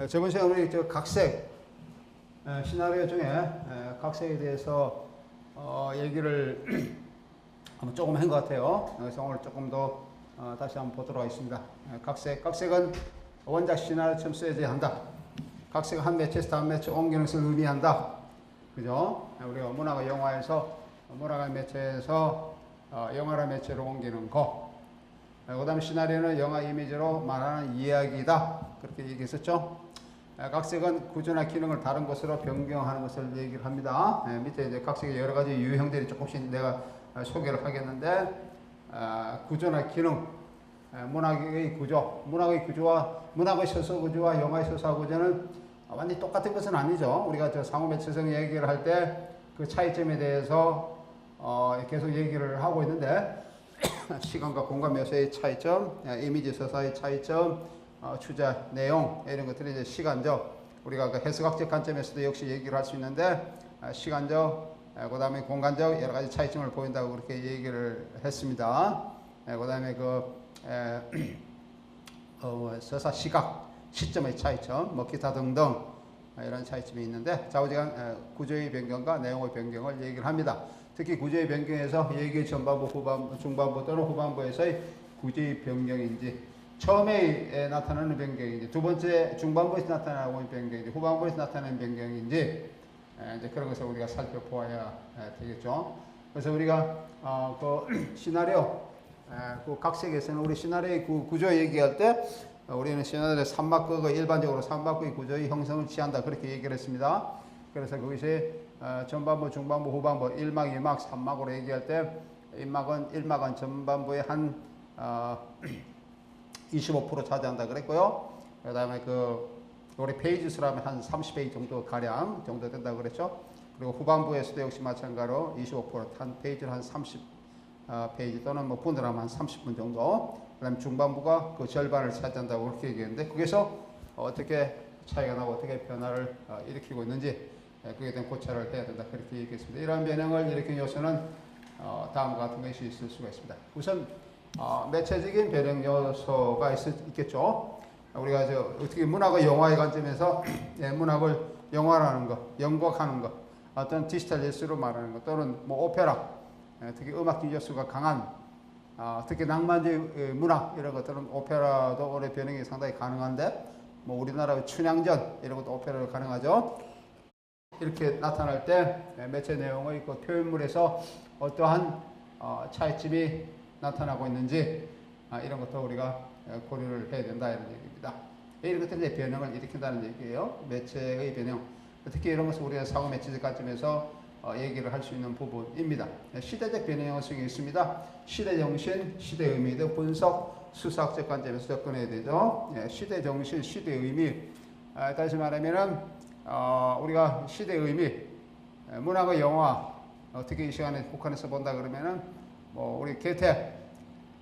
저번 시간에 우리 저 각색 시나리오 중에 각색에 대해서 얘기를 한번 조금 한 것 같아요. 그래서 오늘 조금 더 다시 한번 보도록 하겠습니다. 각색은 원작 시나리오처럼 쓰여져야 한다. 각색은 한 매체에서 다음 매체 옮기는 것을 의미한다. 그죠? 우리가 문화가 영화에서 문화가 매체에서 영화라 매체로 옮기는 거. 그 다음에 시나리오는 영화 이미지로 말하는 이야기다. 그렇게 얘기했었죠. 각색은 구조나 기능을 다른 것으로 변경하는 것을 얘기를 합니다. 밑에 이제 각색의 여러 가지 유형들이 조금씩 내가 소개를 하겠는데, 구조나 기능, 문학의 구조, 문학의 구조와 문학의 서사 구조와 영화의 서사 구조는 완전히 똑같은 것은 아니죠. 우리가 저 상호 매체성 얘기를 할 때 그 차이점에 대해서 계속 얘기를 하고 있는데, 시간과 공간 묘사의 차이점, 이미지 서사의 차이점, 주제, 내용 이런 것들이 이제 시간적, 우리가 그 해석학적 관점에서도 역시 얘기를 할 수 있는데, 시간적, 그 다음에 공간적 여러 가지 차이점을 보인다고 그렇게 얘기를 했습니다. 그 다음에 서사 시각, 시점의 차이점, 뭐 기타 등등 이런 차이점이 있는데, 좌우지간 구조의 변경과 내용의 변경을 얘기를 합니다. 특히 구조의 변경에서 얘기의 전반부, 후반부, 중반부 또는 후반부에서의 구조의 변경인지, 처음에 나타나는 변경인지, 두 번째 중반부에서 나타나고 있는 변경인지, 후반부에서 나타나는 변경인지, 이제 그런 것을 우리가 살펴보아야 되겠죠. 그래서 우리가 그 시나리오, 그 각색에서는 우리 시나리오의 구조 얘기할 때 우리는 시나리오의 3막극의 일반적으로 3막극의 구조의 형성을 취한다 그렇게 얘기를 했습니다. 그래서 거기서 전반부, 중반부, 후반부 1막, 2막, 3막으로 얘기할 때 1막은 전반부의 한 25% 차지한다 그랬고요. 그 다음에 우리 페이지 수라면 한 30페이지 정도 가량 정도 된다고 그랬죠. 그리고 후반부에서도 역시 마찬가지로 25%, 한 페이지를 한 30페이지 또는 뭐 분으로하면 한 30분 정도. 그 다음에 중반부가 그 절반을 차지한다고 그렇게 얘기했는데, 거기서 어떻게 차이가 나고 어떻게 변화를 일으키고 있는지 그에 대한 고찰을 해야 된다 그렇게 얘기했습니다. 이러한 변형을 일으킨 요소는 다음과 같은 것이 있을 수가 있습니다. 우선 매체적인 변형 요소가 있겠죠. 우리가 어떻게 문학의 영화의 관점에서 문학을 영화라는 것, 연극하는 것, 어떤 디지털 예술로 말하는 것, 또는 뭐 오페라, 특히 음악적 요소가 강한, 특히 낭만주의 문학 이런 것들은 오페라도 올해 변형이 상당히 가능한데, 뭐 우리나라의 춘향전 이런 것도 오페라로 가능하죠. 이렇게 나타날 때 매체 내용의 그 표현물에서 어떠한 차이점이 나타나고 있는지 이런 것도 우리가 고려를 해야 된다 이런 얘기입니다. 이런 것들이 이제 변형을 일으킨다는 얘기예요. 매체의 변형. 특히 이런 것을 우리가 사고 매체적 관점에서 얘기를 할 수 있는 부분입니다. 시대적 변형 형성이 있습니다. 시대 정신, 시대 의미 등 분석, 수사학적 관점에서 접근해야 되죠. 시대 정신, 시대 의미. 다시 말하면은 우리가 시대 의미, 문학의 영화 어떻게 이 시간에 북한에서 본다 그러면은 뭐 우리 게테,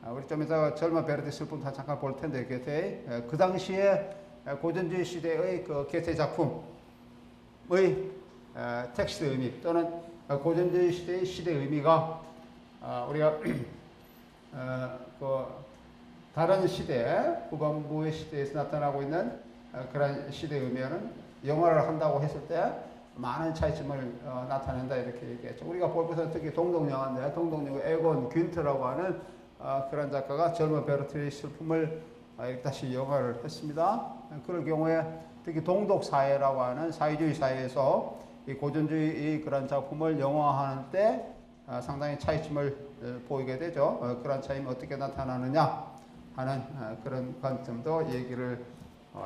우리 좀 이따가 젊은 베르디 슬픔 다 잠깐 볼 텐데, 게테 그 당시에 고전주의 시대의 그 게테 작품의 텍스트 의미 또는 고전주의 시대의 시대 의미가 우리가 그 다른 시대, 후반부의 시대에서 나타나고 있는 그런 시대 의미는 영화를 한다고 했을 때 많은 차이점을 나타낸다 이렇게 얘기했죠. 우리가 볼 것은 특히 동독영화인데, 동독영화 에곤 균트라고 하는 그런 작가가 젊은 베르트의 슬픔을 다시 영화를 했습니다. 그럴 경우에 특히 동독 사회라고 하는 사회주의 사회에서 이 고전주의 그런 작품을 영화하는 때 상당히 차이점을 보이게 되죠. 그런 차이점이 어떻게 나타나느냐 하는 그런 관점도 얘기를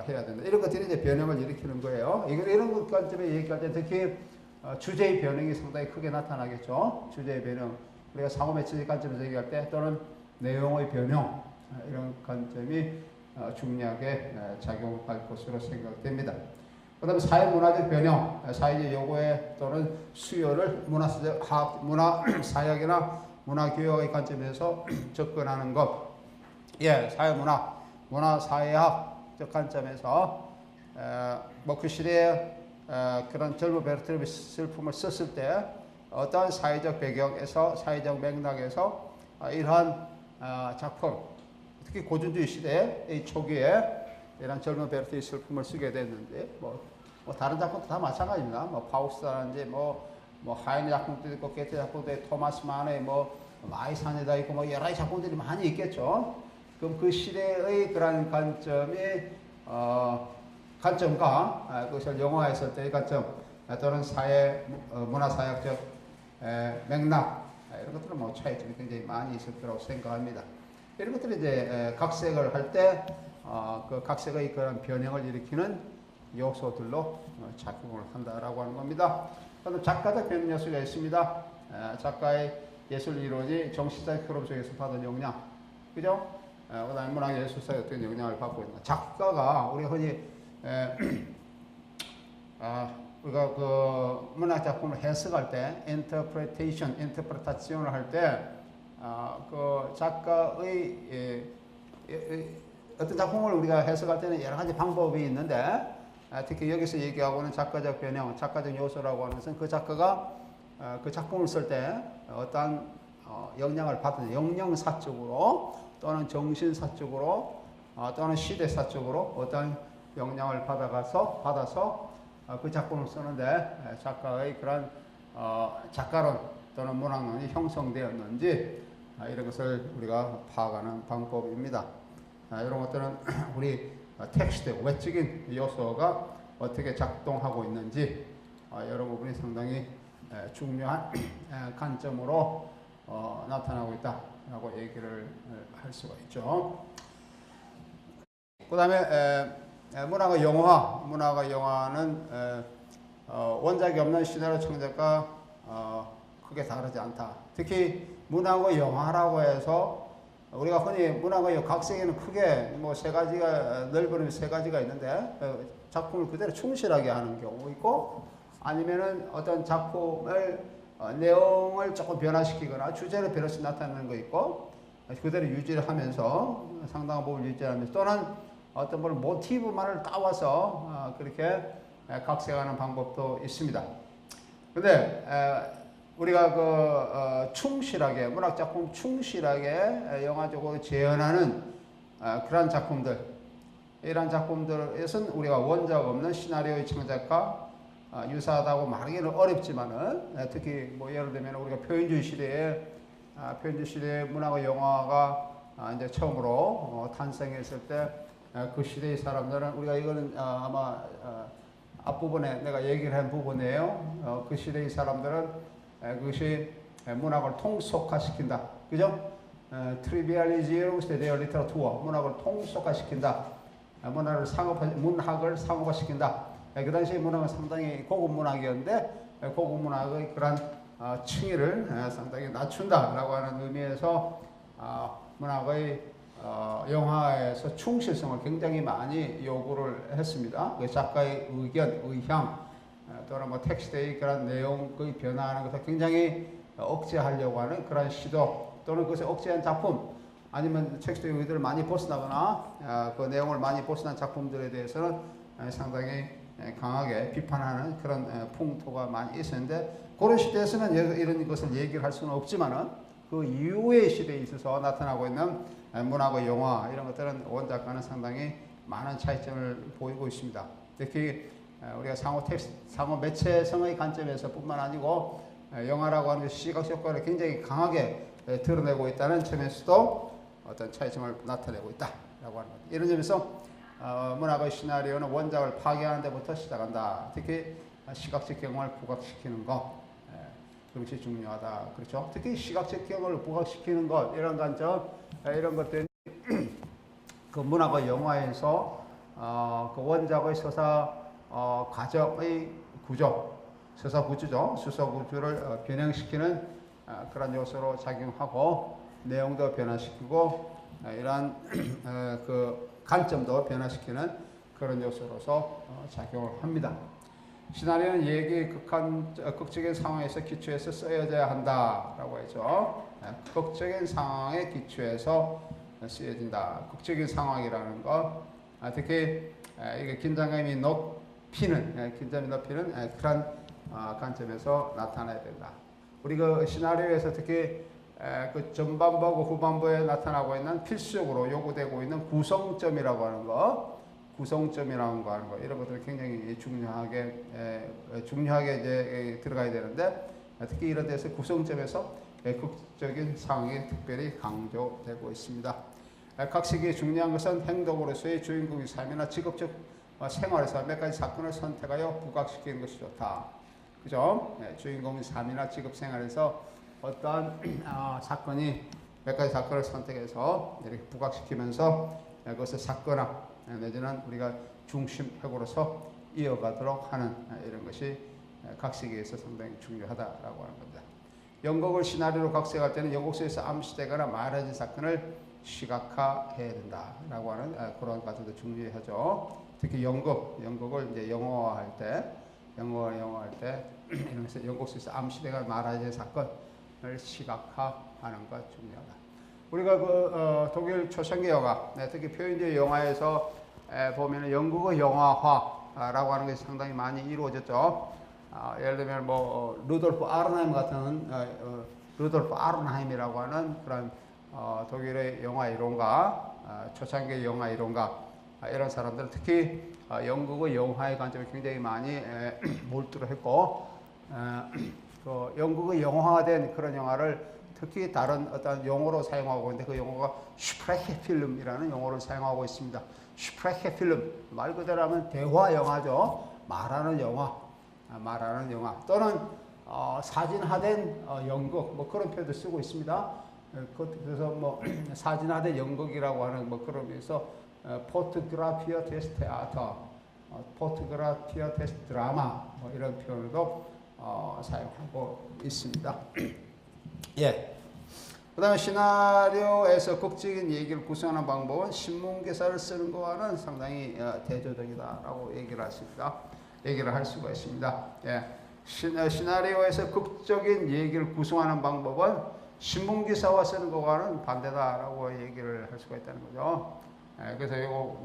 해야 된다. 이런 것들이 이제 변형을 일으키는 거예요. 이런 것 관점에 얘기할 때 특히 주제의 변형이 상당히 크게 나타나겠죠. 주제의 변형. 우리가 상호 매체적 관점에서 얘기할 때 또는 내용의 변형, 이런 관점이 중요하게 작용할 것으로 생각됩니다. 그 다음에 사회문화적 변형, 사회적 요구에 또는 수요를 문화사역이나 문화교육의 관점에서 접근하는 것. 사회문화, 문화사회학적 관점에서 뭐 그 시대에 그런 젊은 베르트의 슬픔을 썼을 때 어떤 사회적 배경에서, 사회적 맥락에서 이러한 작품, 특히 고전주의 시대의 초기에 이런 젊은 베르테의 슬픔을 쓰게 됐는데 뭐 다른 작품도 다 마찬가지입니다. 뭐 파우스트라든지 뭐 하이네 작품도 있고 게테 작품도 있고 토마스 만의 뭐 마이산에다 있고 뭐 여러 가지 작품들이 많이 있겠죠. 그럼 그 시대의 그런 관점과 그것을 영화했을 때의 관점 또는 사회 문화사역적 맥락 이런 것들은 뭐 차이점이 굉장히 많이 있을 거라고 생각합니다. 이런 것들이 이제 각색을 할 때 그 각색의 그런 변형을 일으키는 요소들로 작용을 한다라고 하는 겁니다. 그다음 작가적 변형 요소가 있습니다. 작가의 예술 이론이 정치적 흐름 속에서 받은 영향, 그죠? 그다음에 문학 예술사에 어떤 영향을 받고 있나? 작가가 우리가 흔히 우리가 그 문학 작품을 해석할 때 인터프레타시온을 할 때 그 작가의 어떤 작품을 우리가 해석할 때는 여러 가지 방법이 있는데 특히 여기서 얘기하고 있는 작가적 변형, 작가적 요소라고 하는 것은 그 작가가 그 작품을 쓸 때 어떠한 영향을 받은 영영사적으로 또는 정신사적으로 또는 시대사적으로 어떤 영향을 받아서 그 작품을 쓰는데 작가의 그런 작가론 또는 문학론이 형성되었는지 이런 것을 우리가 파악하는 방법입니다. 이런 것들은 우리 텍스트, 외적인 요소가 어떻게 작동하고 있는지 이런 부분이 상당히 중요한 관점으로 나타나고 있다라고 얘기를 할 수가 있죠. 그 다음에 문학의 영화, 문학의 영화는 원작이 없는 시나리오 창작과 크게 다르지 않다. 특히 문학의 영화라고 해서 우리가 흔히 문학의 각색에는 크게 뭐 세 가지가 넓은 세 가지가 있는데 작품을 그대로 충실하게 하는 경우 있고 아니면은 어떤 작품을 내용을 조금 변화시키거나 주제를 변화시 나타내는 거 있고 그대로 유지를 하면서 상당한 부분 유지하면서 또는 어떤 걸 모티브만을 따와서 그렇게 각색하는 방법도 있습니다. 근데 우리가 충실하게 문학 작품 충실하게 영화적으로 재현하는 그런 작품들 이런 작품들에서는 우리가 원작 없는 시나리오의 창작과 유사하다고 말하기는 어렵지만은 특히 뭐 예를 들면 우리가 표현주의 시대에 문학의 영화가 이제 처음으로 탄생했을 때 그 시대의 사람들은 우리가 이거는 아마 앞부분에 내가 얘기를 한 부분이에요. 그 시대의 사람들은 그것이 문학을 통속화시킨다. 그죠? Trivializing their literature. 문학을 통속화시킨다. 문학을 상업화시킨다. 그 당시 문학은 상당히 고급 문학이었는데 고급 문학의 그런 층위를 상당히 낮춘다라고 하는 의미에서 문학의 영화에서 충실성을 굉장히 많이 요구를 했습니다. 그 작가의 의견, 의향 또는 뭐 텍스트의 그런 내용의 변화하는 것을 굉장히 억제하려고 하는 그런 시도 또는 그것을 억제한 작품 아니면 텍스트의 의도를 많이 벗어나거나 그 내용을 많이 벗어난 작품들에 대해서는 상당히 강하게 비판하는 그런 풍토가 많이 있었는데 그런 시대에서는 이런 것을 얘기를 할 수는 없지만은 그 이후의 시대에 있어서 나타나고 있는 문학의 영화 이런 것들은 원작과는 상당히 많은 차이점을 보이고 있습니다. 특히 우리가 상호 매체성의 관점에서뿐만 아니고 영화라고 하는 시각 효과를 굉장히 강하게 드러내고 있다는 점에서도 어떤 차이점을 나타내고 있다라고 하는 것. 이런 점에서 문학의 시나리오는 원작을 파괴하는 데부터 시작한다. 특히 시각적 경험을 부각시키는 것 그것이 중요하다. 그렇죠? 특히 시각적 경험을 부각시키는 것 이런 관점 이런 것들이 그 문학의 영화에서 그 원작의 서사 과정의 구조, 서사 구조죠. 서사 구조를 변형시키는 그런 요소로 작용하고 내용도 변화시키고 이러한 그 관점도 변화시키는 그런 요소로서 작용을 합니다. 시나리오는 얘기의 극적인 상황에서 기초해서 쓰여져야 한다라고 했죠. 극적인 상황에 기초해서 쓰여진다. 극적인 상황이라는 것, 특히 이게 긴장감이 높이는 그런 관점에서 나타나야 된다. 우리 그 시나리오에서 특히 그 전반부하고 후반부에 나타나고 있는 필수적으로 요구되고 있는 구성점이라고 하는 것, 구성점이라는 거 하는 거 이런 것들이 굉장히 중요하게 이제 들어가야 되는데 특히 이런 데서 구성점에서 극적인 상황이 특별히 강조되고 있습니다. 각 시기에 중요한 것은 행동으로서의 주인공의 삶이나 직업적 생활에서 몇 가지 사건을 선택하여 부각시키는 것이 좋다. 그죠? 주인공의 삶이나 직업 생활에서 어떠한 사건이 몇 가지 사건을 선택해서 이렇게 부각시키면서 그것을 사건화 내지는 우리가 중심획으로서 이어가도록 하는 이런 것이 각 시기에서 상당히 중요하다라고 하는 겁니다. 연극을 시나리오로 각색할 때는 연극 속에서 암시되거나 말해진 사건을 시각화해야 된다라고 하는 그런 것들도 중요하죠. 특히 연극을 이제 영어화할 때 이런 것을 연극 속에서 암시되거나 말해진 사건을 시각화하는 것 중요하다. 우리가 독일 초창기 영화, 특히 표현주의 영화에서 보면은 연극의 영화화라고 하는 것이 상당히 많이 이루어졌죠. 예를 들면 뭐 루돌프 아른하임이라고 하는 그런 독일의 영화 이론가, 초창기 영화 이론가 이런 사람들은 특히 연극의 영화의 관점에 굉장히 많이 몰두를 했고, 그 연극의 영화화된 그런 영화를 특히 다른 어떤 용어로 사용하고 있는데 그 용어가 슈프레헤 필름이라는 용어를 사용하고 있습니다. 슈프레헤 필름 말 그대로 하면 대화 영화죠. 말하는 영화 또는 사진화된 연극 뭐 그런 표현도 쓰고 있습니다. 그래서 뭐 사진화된 연극이라고 하는 뭐 그런 의미에서 포토그라피어 데스 테아터, 포토그라피어 데스 드라마 뭐 이런 표현도 사용하고 있습니다. 예. 그 다음에 시나리오에서 극적인 얘기를 구성하는 방법은 신문기사를 쓰는 것과는 상당히 대조적이다라고 얘기를 할 수가 있습니다. 예. 시나리오에서 극적인 얘기를 구성하는 방법은 신문기사와 쓰는 것과는 반대다라고 얘기를 할 수가 있다는 거죠. 예. 그래서 이거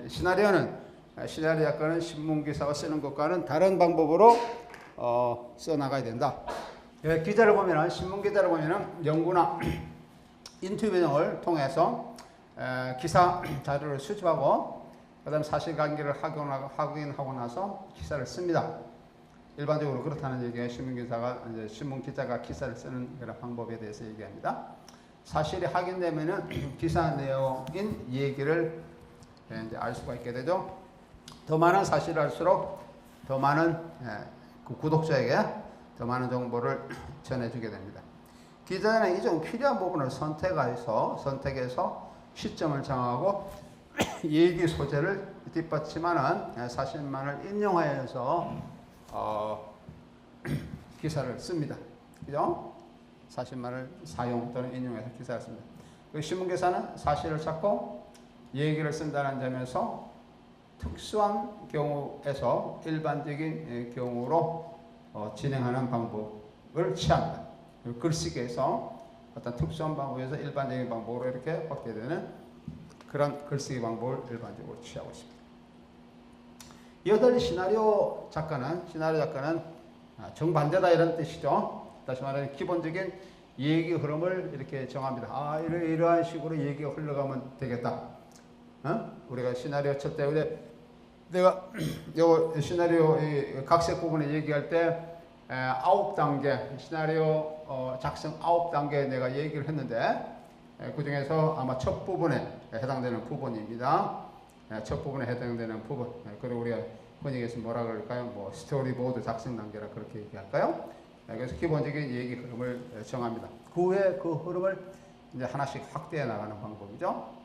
시나리오 작가는 신문기사와 쓰는 것과는 다른 방법으로 써나가야 된다. 기자를 보면은, 신문 기자를 보면은 연구나 인터뷰 등을 통해서 기사 자료를 수집하고 그다음 사실관계를 확인하고 나서 기사를 씁니다. 일반적으로 그렇다는 얘기예요. 신문 기자가 기사를 쓰는 그런 방법에 대해서 얘기합니다. 사실이 확인되면은 기사 내용인 얘기를 이제 알 수가 있게 되죠. 더 많은 사실을 알수록 더 많은 그 구독자에게 더 많은 정보를 전해주게 됩니다. 기자는 이 중 필요한 부분을 선택해서 시점을 정하고 얘기 소재를 뒷받침하는 사실만을 인용하여서 기사를 씁니다. 그죠? 사실만을 사용 또는 인용해서 기사를 씁니다. 그 신문기사는 사실을 찾고 얘기를 쓴다는 점에서 특수한 경우에서 일반적인 경우로 진행하는 방법을 취합니다. 글쓰기에서 어떤 특수한 방법에서 일반적인 방법으로 이렇게 확대되는 그런 글쓰기 방법을 일반적으로 취하고 있습니다. 이와 달리 시나리오 작가는 정반대다 이런 뜻이죠. 다시 말하면 기본적인 얘기 흐름을 이렇게 정합니다. 이러한 식으로 얘기가 흘러가면 되겠다. 우리가 시나리오 첫 때 내가 요 시나리오 각색 부분에 얘기할 때 9단계 시나리오 작성 9단계 내가 얘기를 했는데 그 중에서 아마 첫 부분에 해당되는 부분입니다. 첫 부분에 해당되는 부분. 그리고 우리가 흔히 얘기해서 뭐라 그럴까요? 뭐 스토리보드 작성 단계라 그렇게 얘기할까요? 그래서 기본적인 얘기 흐름을 정합니다. 그 후에 그 흐름을 이제 하나씩 확대해 나가는 방법이죠.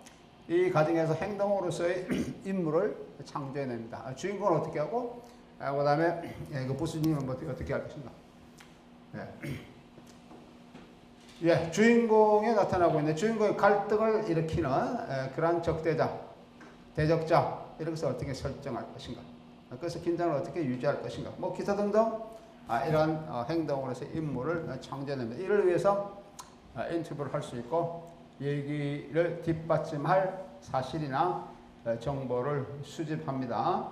이 과정에서 행동으로서의 인물을 창조해냅니다. 주인공은 어떻게 하고, 그 다음에 그 보스님은 어떻게 할 것인가. 주인공에 나타나고 있는 주인공의 갈등을 일으키는 그러한 적대자, 대적자 이런 것을 어떻게 설정할 것인가. 그래서 긴장을 어떻게 유지할 것인가. 뭐 기타 등등 이러한 행동으로서 인물을 창조해냅니다. 이를 위해서 인터뷰를 할 수 있고 얘기를 뒷받침할 사실이나 정보를 수집합니다.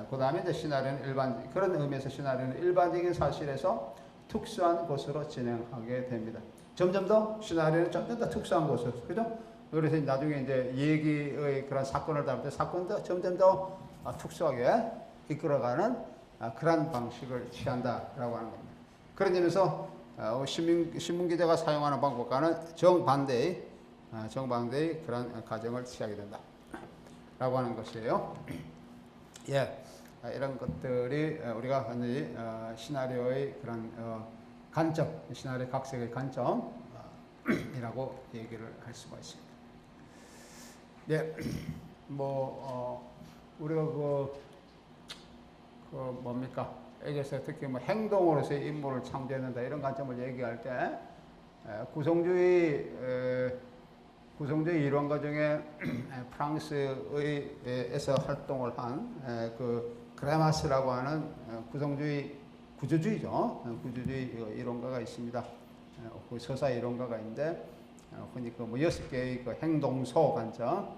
그 다음에 이제 시나리오는 그런 의미에서 시나리오는 일반적인 사실에서 특수한 것으로 진행하게 됩니다. 점점 더 시나리오는 점점 더 특수한 것으로, 그죠? 그래서 나중에 이제 얘기의 그런 사건을 다룰 때 사건도 점점 더 특수하게 이끌어가는 그런 방식을 취한다라고 하는 겁니다. 그런 점에서 신문 기자가 사용하는 방법과는 정반대의 그런 가정을 취하게 된다라고 하는 것이에요. 예, 이런 것들이 우리가 흔히 시나리오의 그런 관점, 시나리오 각색의 관점이라고 얘기를 할 수가 있습니다. 예, 우리가 뭡니까? 여기서 특히 행동으로서의 인물을 창조해낸다 이런 관점을 얘기할 때 구성주의 이론 과정에 프랑스에서 활동을 한 그 그라마스라고 하는 구조주의죠. 구조주의 이론가가 있습니다. 그 서사 이론가가 있는데 흔히 그 6개의 그 행동소 관점,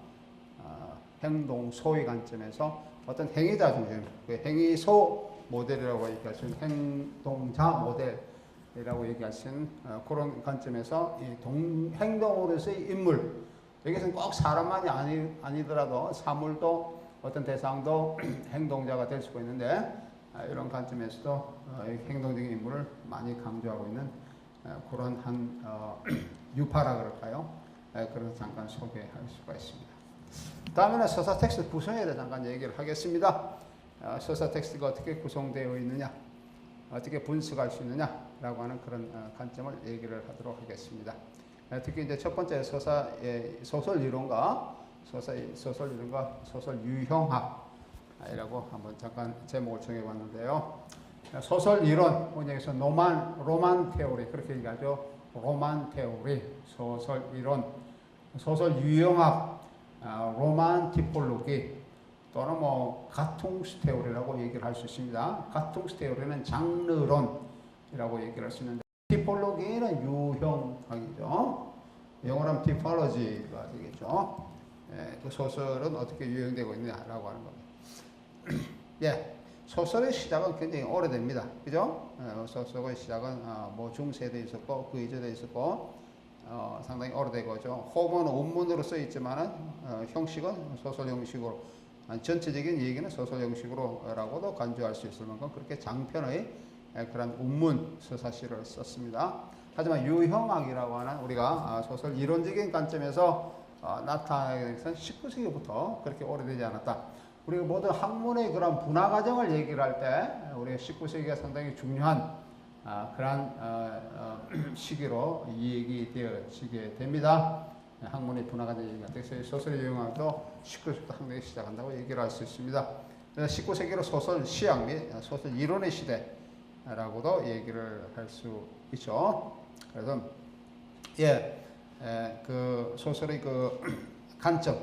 행동소의 관점에서 어떤 행위자 중심, 그 행위소 모델이라고 얘기할 수 있는 행동자 모델이라고 얘기할 수 있는 그런 관점에서 이 행동으로서의 인물, 여기서는 꼭 사람만이 아니더라도 사물도 어떤 대상도 행동자가 될 수가 있는데 이런 관점에서도 행동적인 인물을 많이 강조하고 있는 그런 한 유파라 그럴까요? 그런 잠깐 소개할 수가 있습니다. 다음에는 서사 텍스트 구성에 대해 잠깐 얘기를 하겠습니다. 서사 텍스트가 어떻게 구성되어 있느냐, 어떻게 분석할 수 있느냐라고 하는 그런 관점을 얘기를 하도록 하겠습니다. 특히 이제 첫 번째 소설 이론과 소설 유형학이라고 한번 잠깐 제목을 정해봤는데요. 소설 이론, 여기서 로만 테오리 그렇게 얘기하죠. 로만 테오리, 소설 이론, 소설 유형학, 로만 티폴로기 또는 가퉁스 테오리라고 얘기를 할 수 있습니다. 가퉁스 테오리는 장르론이라고 얘기를 할 수 있는데 티폴로기는 유형학이죠. 영어로 하면 티폴로지가 되겠죠. 그 소설은 어떻게 유형되고 있느냐라고 하는 겁니다. 예, 소설의 시작은 굉장히 오래됩니다. 그죠? 소설의 시작은 중세도 있었고 그 이전에 있었고 상당히 오래되고죠. 호모는 원문으로 써 있지만은 형식은 소설 형식으로, 전체적인 얘기는 소설 형식으로라고도 간주할 수 있을 만큼 그렇게 장편의 그런 원문 서사시를 썼습니다. 하지만 유형학이라고 하는 우리가 소설 이론적인 관점에서 나타나게 된 것은 19세기부터 그렇게 오래되지 않았다. 우리가 모든 학문의 그런 분화 과정을 얘기를 할 때 우리가 19세기가 상당히 중요한 그런 시기로 얘기되어지게 됩니다. 학문의 분화 과정 얘기할 때 소설의 유형학도 19세기부터 상당히 시작한다고 얘기를 할 수 있습니다. 그래서 19세기로 소설 시학 및 소설 이론의 시대라고도 얘기를 할 수 있죠. 그래서 그 소설의 그 관점,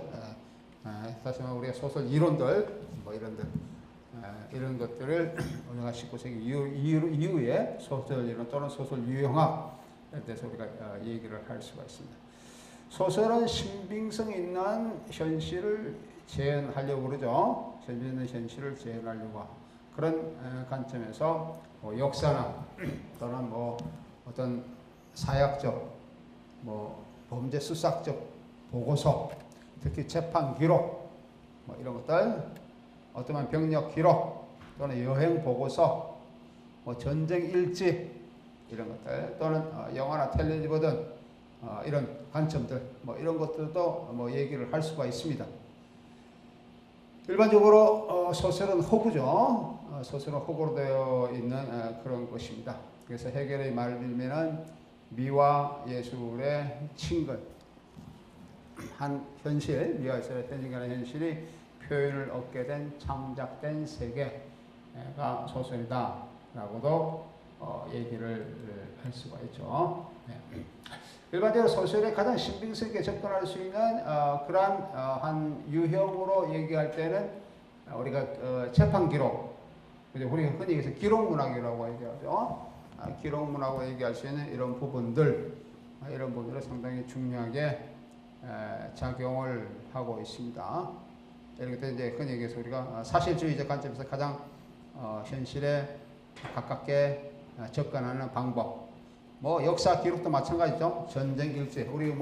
다시 말하면 우리가 소설 이론들, 이런 것들을 우리가 19세기 이후에 소설 이론 또는 소설 유형학에 대해서 우리가 얘기를 할 수가 있습니다. 소설은 신빙성 있는 현실을 재현하려고 그러죠. 재밌는 현실을 재현하려고 그런 관점에서 역사나 또는 어떤 사약적, 범죄 수사적 보고서, 특히 재판 기록, 이런 것들, 어떠한 병력 기록, 또는 여행 보고서, 전쟁 일지, 이런 것들, 또는 영화나 텔레비전 보던 이런 관점들, 이런 것들도 얘기를 할 수가 있습니다. 일반적으로 소설은 허구죠. 소설은 허구로 되어 있는 그런 것입니다. 그래서 해겔의 말을 빌면은 미와 예술의 친근, 한 현실, 미와 예술의 친근한 현실이 표현을 얻게 된 창작된 세계가 소설이다라고도 얘기를 할 수가 있죠. 일반적으로 소설에 가장 신빙성 있게 접근할 수 있는 그러한 한 유형으로 얘기할 때는 우리가 재판 기록, 우리가 흔히 얘기해서 기록문학이라고 얘기하죠. 기록문학으로 얘기할 수 있는 이런 부분들을 상당히 중요하게 작용을 하고 있습니다. 이렇게 이제 흔히 얘기해서 우리가 사실주의적 관점에서 가장 현실에 가깝게 접근하는 방법. 역사 기록도 마찬가지죠. 전쟁 일지. 우리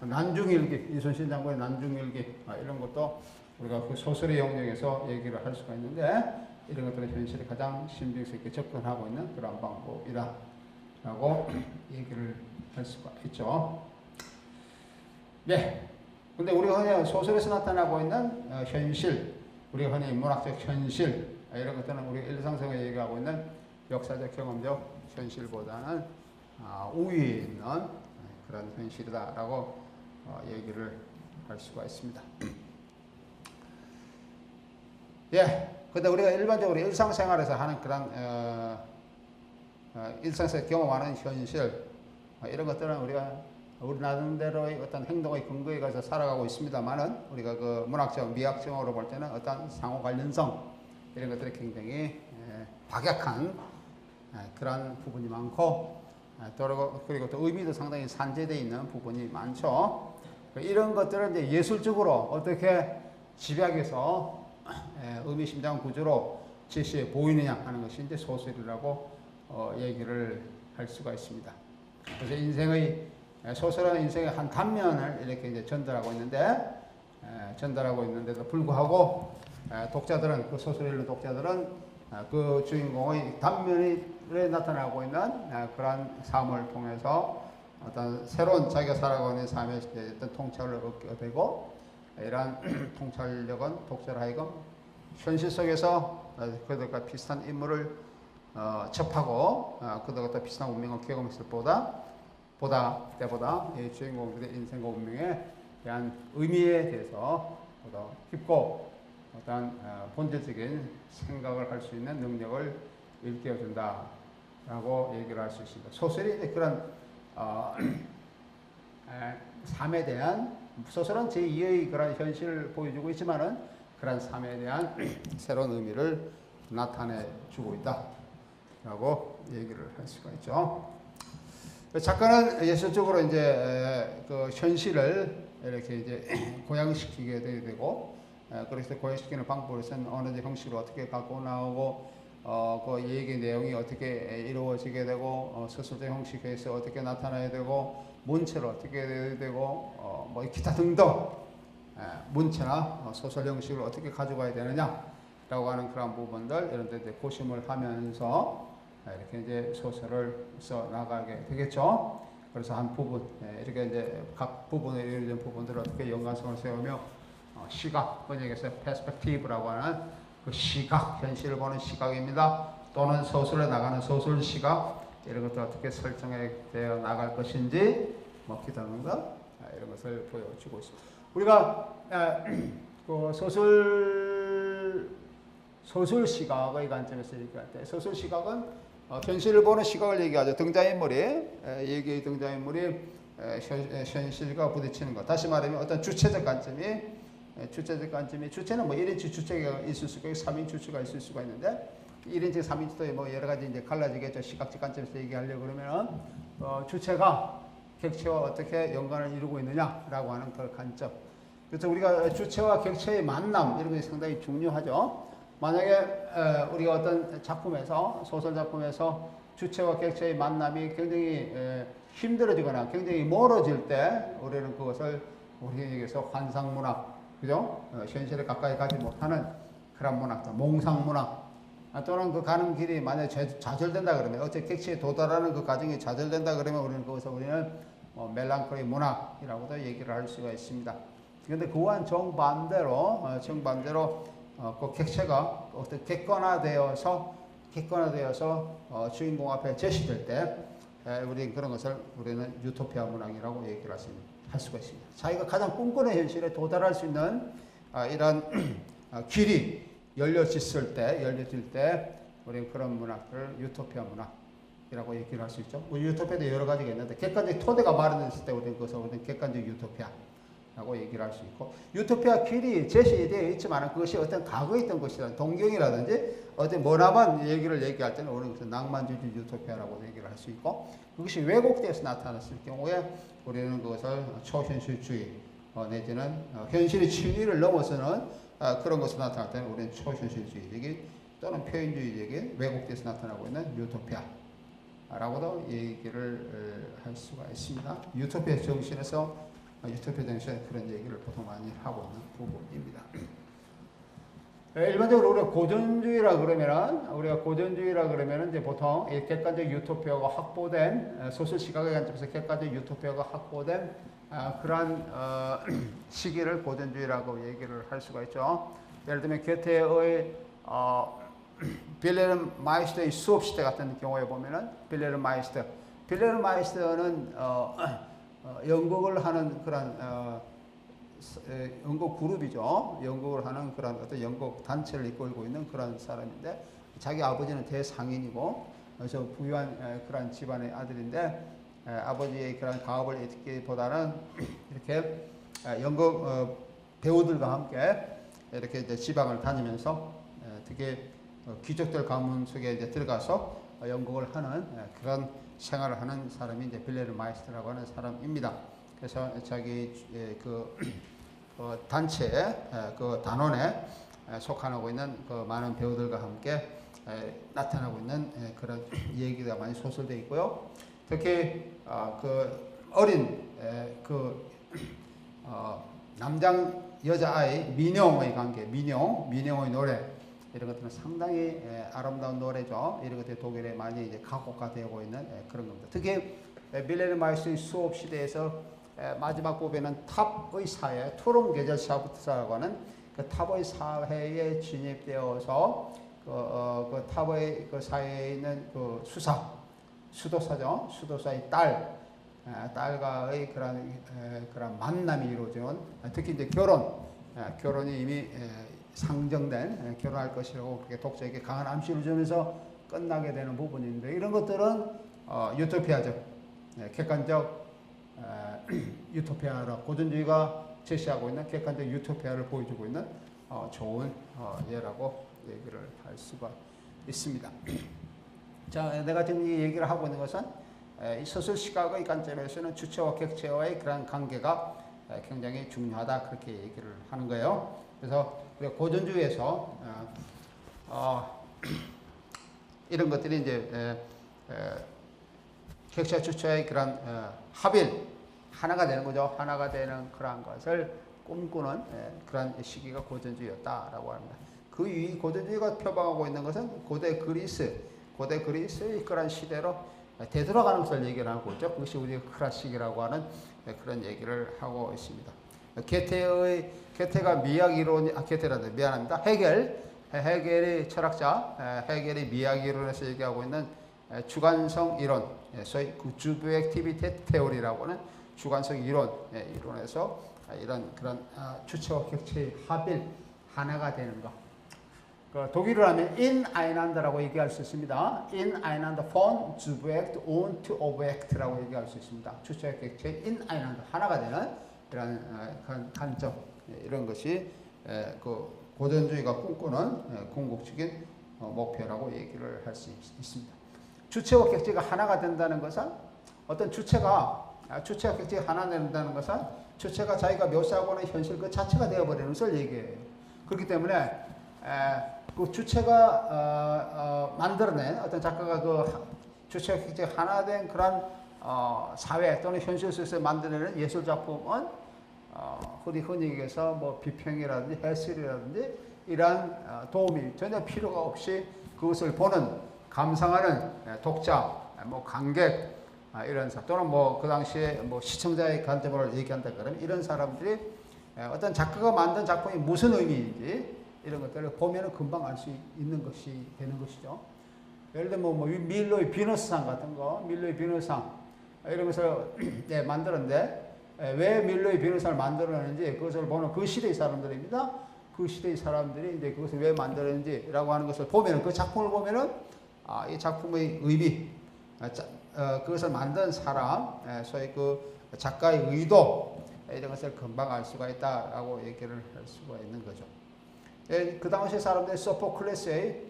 난중일기, 이순신 장군의 난중일기 이런 것도 우리가 그 소설의 영역에서 얘기를 할 수가 있는데 이런 것들은 현실에 가장 신빙성 있게 접근하고 있는 그런 방법이다라고 얘기를 할 수가 있죠. 네. 근데 우리가 흔히 소설에서 나타나고 있는 현실, 우리가 흔히 문학적 현실 이런 것들은 우리 일상생활에 얘기하고 있는 역사적 경험적 현실보다는 우위에 있는 그런 현실이다라고 얘기를 할 수가 있습니다. 예. 근데 우리가 일반적으로 일상생활에서 하는 그런 일상에서 경험하는 현실 이런 것들은 우리가 우리 나름대로의 어떤 행동의 근거에 가서 살아가고 있습니다만은 우리가 그 문학적, 미학적으로 볼 때는 어떤 상호 관련성 이런 것들이 굉장히 박약한 그런 부분이 많고 그리고 또 의미도 상당히 산재되어 있는 부분이 많죠. 이런 것들을 이제 예술적으로 어떻게 집약해서 의미심장 구조로 제시해 보이느냐 하는 것이 이제 소설이라고 얘기를 할 수가 있습니다. 그래서 소설은 인생의 한 단면을 이렇게 이제 전달하고 있는데도 불구하고 독자들은 그 소설을 읽는 독자들은 그 주인공의 단면에 나타나고 있는 그러한 삶을 통해서 어떤 새로운 자기가 살아가고 있는 삶의 어떤 통찰을 얻게 되고 이러한 통찰력은 독자를 하여금 현실 속에서 그들과 비슷한 인물을 접하고 그들과 비슷한 운명을 경험했을 때보다 이 주인공들의 인생과 운명에 대한 의미에 대해서 보다 깊고 어떤 본질적인 생각을 할 수 있는 능력을 일깨워준다라고 얘기를 할 수 있습니다. 소설이 그런 삶에 대한 소설은 제2의 그런 현실을 보여주고 있지만은 그런 삶에 대한 새로운 의미를 나타내주고 있다라고 얘기를 할 수가 있죠. 작가는 예술적으로 이제 그 현실을 이렇게 이제 고양시키게 되고, 그래서 고양시키는 방법으로서는 어느 형식으로 어떻게 갖고 나오고, 그 얘기 내용이 어떻게 이루어지게 되고, 서술적 형식에서 어떻게 나타나야 되고, 문체를 어떻게 해야 되고, 뭐 기타 등등 문체나 소설 형식을 어떻게 가져가야 되느냐라고 하는 그런 부분들 이런 데 고심을 하면서 이렇게 이제 소설을 써 나가게 되겠죠. 그래서 한 부분, 이렇게 이제 각 부분에 이루어진 부분들을 어떻게 연관성을 세우며 시각, 번역에서 perspective라고 하는 그 시각, 현실을 보는 시각입니다. 또는 소설에 나가는 소설 시각, 이런 것들 어떻게 설정해 되어 나갈 것인지, 뭐 기타 등등 이런 것을 보여주고 있습니다. 우리가 그 소설 시각의 관점에서 얘기할 때, 소설 시각은 현실을 보는 시각을 얘기하죠. 얘기의 등장인물이 현실과 부딪히는 것. 다시 말하면 어떤 주체적 관점이, 주체는 뭐 1인치 주체가 있을 수가 있고 3인치 주체가 있을 수가 있는데, 1인치, 3인치도 뭐 여러 가지 이제 갈라지겠죠. 시각적 관점에서 얘기하려고 그러면, 주체가 객체와 어떻게 연관을 이루고 있느냐라고 하는 그 관점. 그래서 우리가 주체와 객체의 만남, 이런 것이 상당히 중요하죠. 만약에 우리가 어떤 작품에서, 소설 작품에서 주체와 객체의 만남이 굉장히 힘들어지거나 굉장히 멀어질 때 우리는 그것을 우리에게서 환상문학, 그죠? 현실에 가까이 가지 못하는 그런 문학들, 몽상문학, 또는 그 가는 길이 만약에 좌절된다 그러면, 어째 객체에 도달하는 그 과정이 좌절된다 그러면 우리는 멜랑콜리 문학이라고도 얘기를 할 수가 있습니다. 그런데 그와는 정반대로 그 객체가 어떤 객관화되어서 주인공 앞에 제시될 때 우리는 그런 것을 우리는 유토피아 문학이라고 얘기를 할 수가 있습니다. 자기가 가장 꿈꾸는 현실에 도달할 수 있는 이런 길이 열려질 때 우리는 그런 문학들을 유토피아 문학이라고 얘기를 할 수 있죠. 유토피아도 여러 가지가 있는데 객관적 토대가 마련됐을 때 우리는 객관적 유토피아라고 얘기를 할 수 있고, 유토피아 길이 제시되어 있지만 그것이 어떤 과거에 있던 것이라는 동경이라든지 어떤 머나먼 얘기할 때는 우리는 낭만주의 유토피아라고 얘기를 할 수 있고, 그것이 왜곡되어서 나타났을 경우에 우리는 그것을 초현실주의 내지는 현실의 진리를 넘어서는 그런 것으로 나타날 때는 우리는 초현실주의적인 또는 표현주의적인 왜곡돼서 나타나고 있는 유토피아라고도 얘기를 할 수가 있습니다. 유토피아 정신에서 유토피아 정신에 그런 얘기를 보통 많이 하고 있는 부분입니다. 일반적으로 우리가 고전주의라 그러면은 이제 보통 이 객관적 유토피아가 확보된 소설 시각의 관점에서 객관적 유토피아가 확보된 그러한 시기를 고전주의라고 얘기를 할 수가 있죠. 예를 들면 게테의 빌레름 마이스터의 수업 시대 같은 경우에 보면은 빌레름 마이스터는 연극을 하는 그런 연극 그룹이죠. 연극을 하는 그런 어떤 연극 단체를 이끌고 있는 그런 사람인데 자기 아버지는 대상인이고 그래서 부유한 그런 집안의 아들인데 아버지의 그런 가업을 잇기보다는 이렇게 연극 배우들과 함께 이렇게 이제 지방을 다니면서 되게 귀족들 가문 속에 이제 들어가서 연극을 하는 그런 생활을 하는 사람이 이제 빌레르 마이스터라고 하는 사람입니다. 그래서 자기 그 단체, 그 단원에 속하고 있는 그 많은 배우들과 함께 나타나고 있는 그런 얘기가 많이 소설되어 있고요. 특히 그 어린 그 남장 여자아이 민영의 관계, 민영의 노래 이런 것들은 상당히 아름다운 노래죠. 이런 것들이 독일에 많이 이제 각곡화되고 있는 그런 겁니다. 특히 빌레르 마이스터의 수업 시대에서 마지막 부분에는 탑의 사회, 투름 게젤샤프트라고 하는 그 탑의 사회에 진입되어서 그 탑의 그 사회에 있는 그 수도사죠. 수도사의 딸과의 그런 만남이 이루어지는 특히 이제 결혼이 이미 상정된 결혼할 것이라고 그렇게 독자에게 강한 암시를 주면서 끝나게 되는 부분인데 이런 것들은 유토피아적, 객관적 유토피아라 고전주의가 제시하고 있는 객관적 유토피아를 보여주고 있는 좋은 예라고 얘기를 할 수가 있습니다. 자, 내가 지금 이 얘기를 하고 있는 것은 이 서술 시각의 관점에서는 주체와 객체와의 그런 관계가 굉장히 중요하다 그렇게 얘기를 하는 거예요. 그래서 우리가 고전주의에서 이런 것들이 이제 객체와 주체의 그런 합일 하나가 되는 거죠. 하나가 되는 그런 것을 꿈꾸는 그런 시기가 고전주의였다라고 합니다. 그 이 고전주의가 표방하고 있는 것은 고대 그리스의 그런 시대로 되돌아가는 것을 얘기를 하고 있죠. 그것이 우리 클래식이라고 하는 그런 얘기를 하고 있습니다. 게테가 미학 이론, 미안합니다. 헤겔의 철학자, 헤겔의 미학 이론에서 얘기하고 있는 주관성 이론, 소위 주브액티비티 테오리라고 하는 주관성 이론에서 이런 그런 주체와 객체의 합일 하나가 되는 것. 그 독일어로 하면 Ineinander라고 얘기할 수 있습니다. Ineinander von Subjekt und Objekt라고 얘기할 수 있습니다. 주체와 객체의 Ineinander 하나가 되는 이런 관점 이런 것이 그 고전주의가 꿈꾸는 궁극적인 목표라고 얘기를 할 수 있습니다. 주체와 객체가 하나가 된다는 것은 어떤 주체와 객체가 하나 된다는 것은 주체가 자기가 묘사하고 있는 현실 그 자체가 되어버리는 것을 얘기해요. 그렇기 때문에 그 주체가 만들어낸 어떤 작가가 그 주체와 객체가 하나 된 그런 사회 또는 현실 속에서 만들어내는 예술 작품은 흔히 얘기해서 뭐 비평이라든지 해설이라든지 이러한 도움이 전혀 필요가 없이 그것을 보는 감상하는 독자, 뭐 관객 이런 사람 또는 뭐 그 당시에 뭐 시청자의 관점으로 얘기한다 그러면 이런 사람들이 어떤 작가가 만든 작품이 무슨 의미인지 이런 것들을 보면은 금방 알 수 있는 것이 되는 것이죠. 예를 들면 뭐 밀로의 비너스상 같은 거, 밀로의 비너스상 이러면서 만들었는데 왜 밀로의 비너스상을 만들었는지 그것을 보는 그 시대의 사람들입니다. 그 시대의 사람들이 이제 그것을 왜 만들었는지라고 하는 것을 보면은 그 작품을 보면은 이 작품의 의미, 그것을 만든 사람, 소위 그 작가의 의도 이런 것을 금방 알 수가 있다라고 얘기를 할 수가 있는 거죠. 그 당시 사람들이 소포클레스의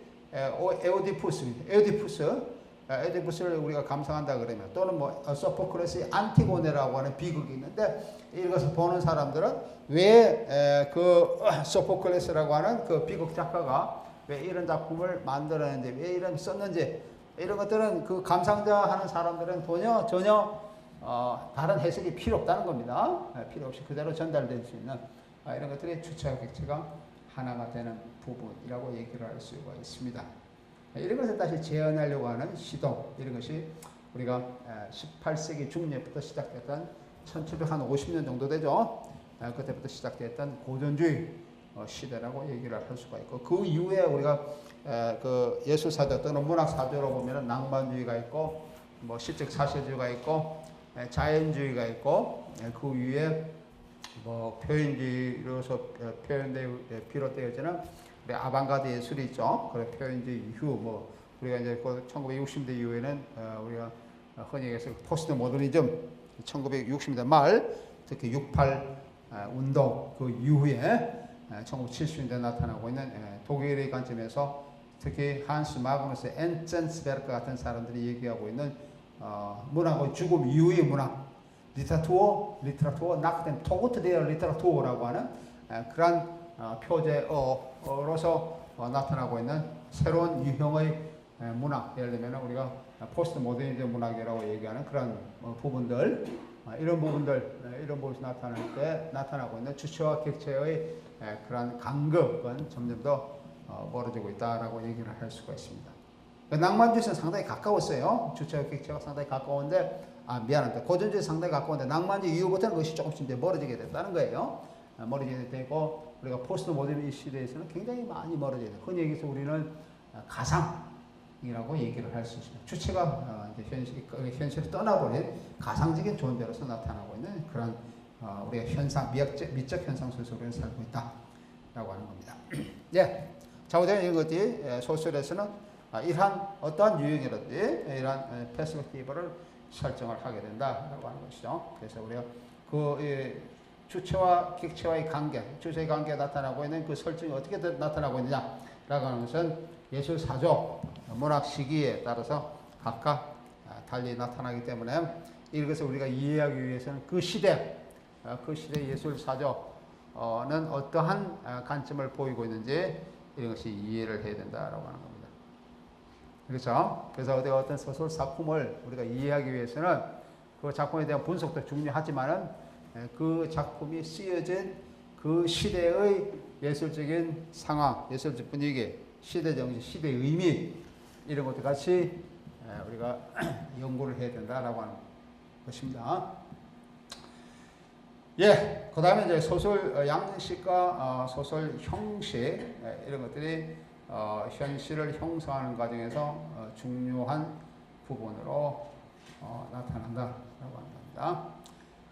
에오디푸스를 우리가 감상한다 그러면 또는 뭐 소포클레스의 안티고네라고 하는 비극이 있는데 이것을 보는 사람들은 왜 그 소포클레스라고 하는 그 비극 작가가 왜 이런 작품을 만들었는지 왜 이런 썼는지 이런 것들은 그 감상자 하는 사람들은 전혀 다른 해석이 필요 없다는 겁니다. 필요 없이 그대로 전달될 수 있는 이런 것들이 주체와 객체가 하나가 되는 부분이라고 얘기를 할 수가 있습니다. 이런 것을 다시 재현하려고 하는 시도, 이런 것이 우리가 18세기 중葉부터 시작됐던 1750년 정도 되죠. 그때부터 시작됐던 고전주의 시대라고 얘기를 할 수가 있고, 그 이후에 우리가 그 예술사조 또는 문학사조로 보면 낭만주의가 있고, 뭐 시적 사실주의가 있고, 자연주의가 있고, 그 위에 뭐 표현주의로서 비롯되어지는 우리 아방가드 예술이 있죠. 그래 표현주의 이후 뭐 우리가 이제 1960년대 이후에는 우리가 흔히 얘기해서 포스트 모더니즘, 1960년대 말 특히 68 운동 그 이후에 1970년대 나타나고 있는 독일의 관점에서 특히 한스 마그누스 엔젠스베르크 같은 사람들이 얘기하고 있는 문학의 죽음 이후의 문학, 리터atu어 낙된 토구트 데어 리터atu어라고 하는 그러한 표제어로서 나타나고 있는 새로운 유형의 문학, 예를 들면 우리가 포스트 모더니즘 문학이라고 얘기하는 그런 부분들, 이런 부분이 나타나고 있는 주체와 객체의 그러한 간극은 점점 더 멀어지고 있다라고 얘기를 할 수가 있습니다. 낭만주의는 상당히 가까웠어요. 주체와 객체가 상당히 가까운데, 미안합니다. 고전주의 상당히 가까운데 낭만주의 이후부터는 그것이 조금씩 이제 멀어지게 됐다는 거예요. 멀어지게 되고, 우리가 포스트 모더니즘 시대에서는 굉장히 많이 멀어져요. 흔히 얘기해서 우리는 가상이라고 얘기를 할 수 있습니다. 주체가 이제 현실을 떠나버린 가상적인 존재로서 나타나고 있는 그런 우리가 현상, 미적 현상 속에서 우리는 살고 있다라고 하는 겁니다. 예. 자우대는 이것이 소설에서는 이러한 어떠한 유형이라든지 이러한 퍼스펙티브를 설정을 하게 된다라고 하는 것이죠. 그래서 우리가 그 주체와 객체와의 관계, 주체의 관계가 나타나고 있는 그 설정이 어떻게 나타나고 있느냐라고 하는 것은 예술 사조, 문학 시기에 따라서 각각 달리 나타나기 때문에 이것을 우리가 이해하기 위해서는 그 시대 예술 사조는 어떠한 관점을 보이고 있는지 이런 것이 이해를 해야 된다라고 하는 겁니다. 그렇죠? 그래서 어떤 소설 작품을 우리가 이해하기 위해서는 그 작품에 대한 분석도 중요하지만은 그 작품이 쓰여진 그 시대의 예술적인 상황, 예술적 분위기, 시대 정신, 시대 의미 이런 것도 같이 우리가 연구를 해야 된다라고 하는 것입니다. 예, 그 다음에 이제 소설 양식과 소설 형식 이런 것들이 현실을 형성하는 과정에서 중요한 부분으로 나타난다라고 하는 겁니다.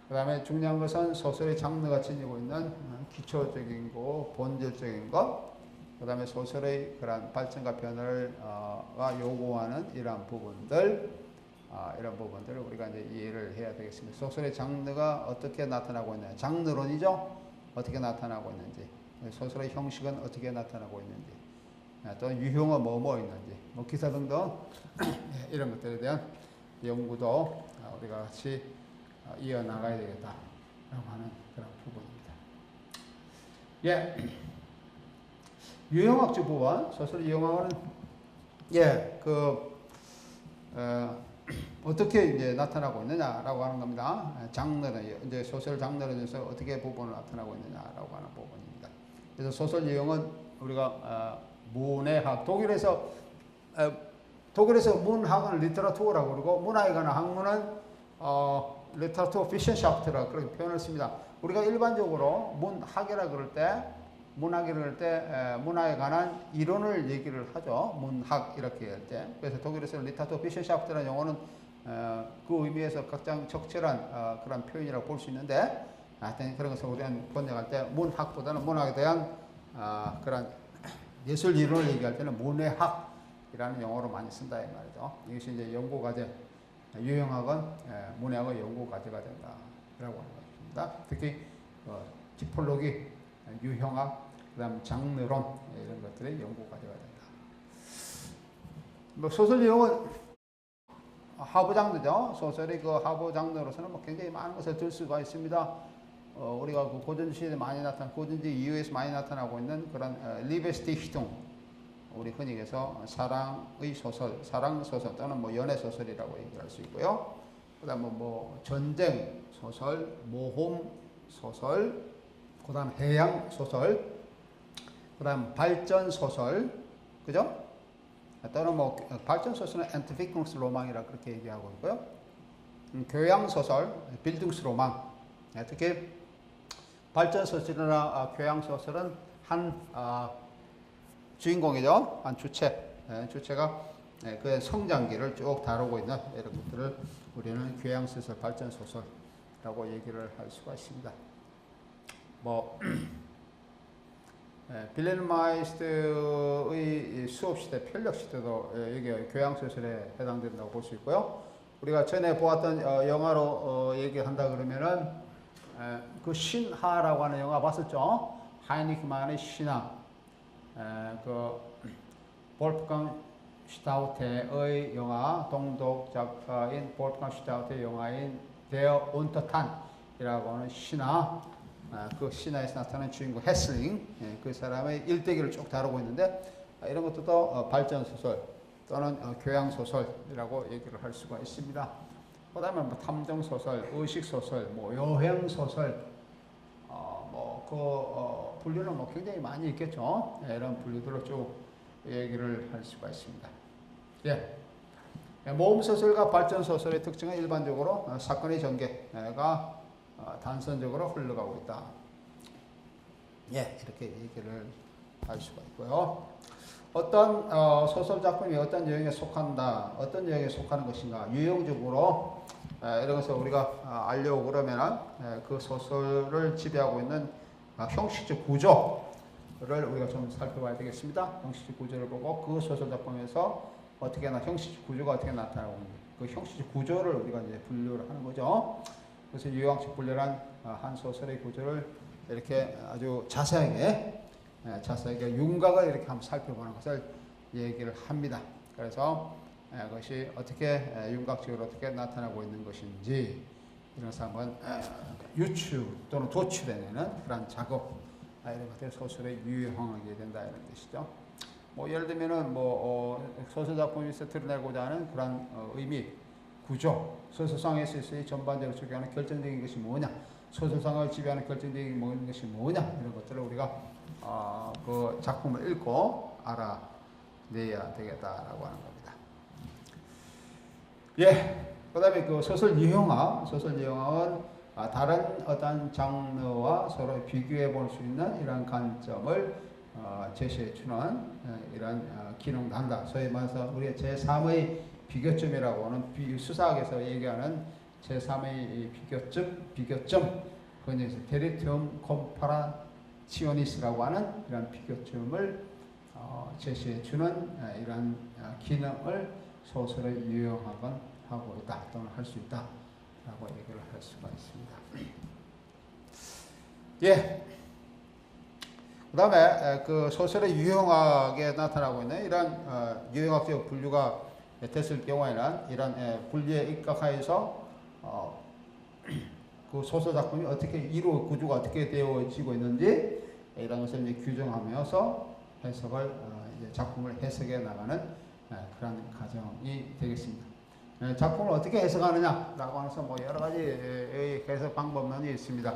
그 다음에 중요한 것은 소설의 장르가 지니고 있는 기초적인 것, 본질적인 것, 그 다음에 소설의 그런 발전과 변화를 요구하는 이러한 부분들, 이런 부분들을 우리가 이제 이해를 해야 되겠습니다. 소설의 장르가 어떻게 나타나고 있느냐, 장르론이죠. 어떻게 나타나고 있는지, 소설의 형식은 어떻게 나타나고 있는지, 또 유형은 뭐 있는지, 뭐 기사 등등 이런 것들에 대한 연구도 우리가 같이 이어나가야 되겠다라고 하는 그런 부분입니다. 예, 유형학적 부분, 소설 유형학은 어떻게 이제 나타나고 있느냐라고 하는 겁니다. 장르는 이제 소설 장르에서 어떻게 부분을 나타나고 있느냐라고 하는 부분입니다. 그래서 소설 유형은 우리가 문해학, 독일에서 문학은 리터atu어라고 그러고 문학에 관한 학문은 리터atu어 비션샤프트라고 그렇게 표현을 씁니다. 우리가 일반적으로 문학이라 그럴 때 문학에 관한 이론을 얘기를 하죠. 문학 이렇게 할 때. 그래서 독일에서는 리터atu어 비션샤프트라는 용어는 그 의미에서 가장 적절한 그런 표현이라고 볼 수 있는데, 하여튼 그런 것을 우리는 번역할 때 문학보다는 문학에 대한 그런 예술 이론을 얘기할 때는 문해학이라는 용어로 많이 쓴다 이 말이죠. 이것이 이제 연구 과제, 유형학은 문해학의 연구 과제가 된다라고 하는 것입니다. 특히 티폴로기, 유형학, 그다음 장르론 이런 것들의 연구 과제가 된다. 뭐 소설 유형은 하부 장르죠. 소설의 그 하부 장르로서는 뭐 굉장히 많은 것을 들 수가 있습니다. 우리가 그 고전 시대에 많이 고전지 이후에서 많이 나타나고 있는 그런 리베스티히퉁, 우리 흔히 해서 사랑의 소설, 사랑 소설 또는 뭐 연애 소설이라고 얘기할 수 있고요. 그다음 뭐 전쟁 소설, 모험 소설, 그다음 해양 소설, 그다음 발전 소설, 그죠? 또는 뭐 발전 소설은 엔트비쿵스 로망이라 그렇게 얘기하고 있고요. 교양 소설, 빌딩스 로망. 특히 발전 소설이나 교양 소설은 한 주인공이죠. 한 주체가 그 성장기를 쭉 다루고 있는 이런 것들을 우리는 교양 소설, 발전 소설라고 얘기를 할 수가 있습니다. 뭐 빌렌 마이스트의 수업 시대, 편력 시대도 이게 교양 소설에 해당된다고 볼 수 있고요. 우리가 전에 보았던 영화로 얘기한다 그러면은 그 신하라고 하는 영화 봤었죠? 하이니크만의 신하. 그 볼프강 슈타우테의 영화, 동독 작가인 볼프강 슈타우테의 영화인 데어 운터탄이라고 하는 신하. 그 신하에서 나타나는 주인공 헤슬링, 그 사람의 일대기를 쭉 다루고 있는데 이런 것도 발전 소설 또는 교양 소설이라고 얘기를 할 수가 있습니다. 그다음에 뭐 탐정 소설, 의식 소설, 뭐 여행 소설, 분류는 뭐 굉장히 많이 있겠죠. 이런 분류들로 쭉 얘기를 할 수가 있습니다. 모험 소설과 발전 소설의 특징은 일반적으로 사건의 전개가 단선적으로 흘러가고 있다. 이렇게 얘기를 할 수가 있고요. 어떤 소설 작품이 어떤 유형에 속한다, 어떤 유형에 속하는 것인가, 유형적으로 이런 것을 우리가 알려고 그러면은 그 소설을 지배하고 있는 형식적 구조를 우리가 좀 살펴봐야 되겠습니다. 형식적 구조를 보고 그 소설 작품에서 형식적 구조가 어떻게 나타나고 있는지, 그 형식적 구조를 우리가 이제 분류를 하는 거죠. 그래서 유형식 분류란 한 소설의 구조를 이렇게 아주 자세하게 윤곽을 이렇게 한번 살펴보는 것을 얘기를 합니다. 그래서 그것이 어떻게 윤곽적으로 어떻게 나타나고 있는 것인지 이런 것을 한번 유추 또는 도출해내는 그런 작업, 이런 것들이 소설에 유형하게 된다 이런 뜻이죠. 뭐 예를 들면은 소설 작품에서 드러내고자 하는 그런 의미, 구조, 소설상에서 전반적으로 소개하는 결정적인 것이 뭐냐, 소설상을 지배하는 결정적인 것이 뭐냐, 이런 것들을 우리가 그 작품을 읽고 알아내야 되겠다라고 하는 겁니다. 그 다음에 그 소설 유형은 다른 어떤 장르와 서로 비교해 볼 수 있는 이러한 관점을 제시해 주는 이런 기능도 한다. 소위 말해서 우리가 제3의 비교점이라고 하는 수사학에서 얘기하는 제3의 비교점, 그것에서 데리티움 콤파라치오니스라고 하는 이런 비교점을 제시해 주는 이런 기능을 소설의 유형학은 하고 있다 또는 할 수 있다라고 얘기를 할 수가 있습니다. 그 다음에 그 소설의 유형학에 나타나고 있는 이런 유형학적 분류가 됐을 경우에는 이런 분류에 입각하여서 그 소설 작품이 어떻게 구조가 어떻게 되어지고 있는지 이런 것을 이제 규정하면서 해석을 작품을 해석해 나가는 그런 과정이 되겠습니다. 작품을 어떻게 해석하느냐라고 해서 뭐 여러 가지 해석 방법론이 있습니다.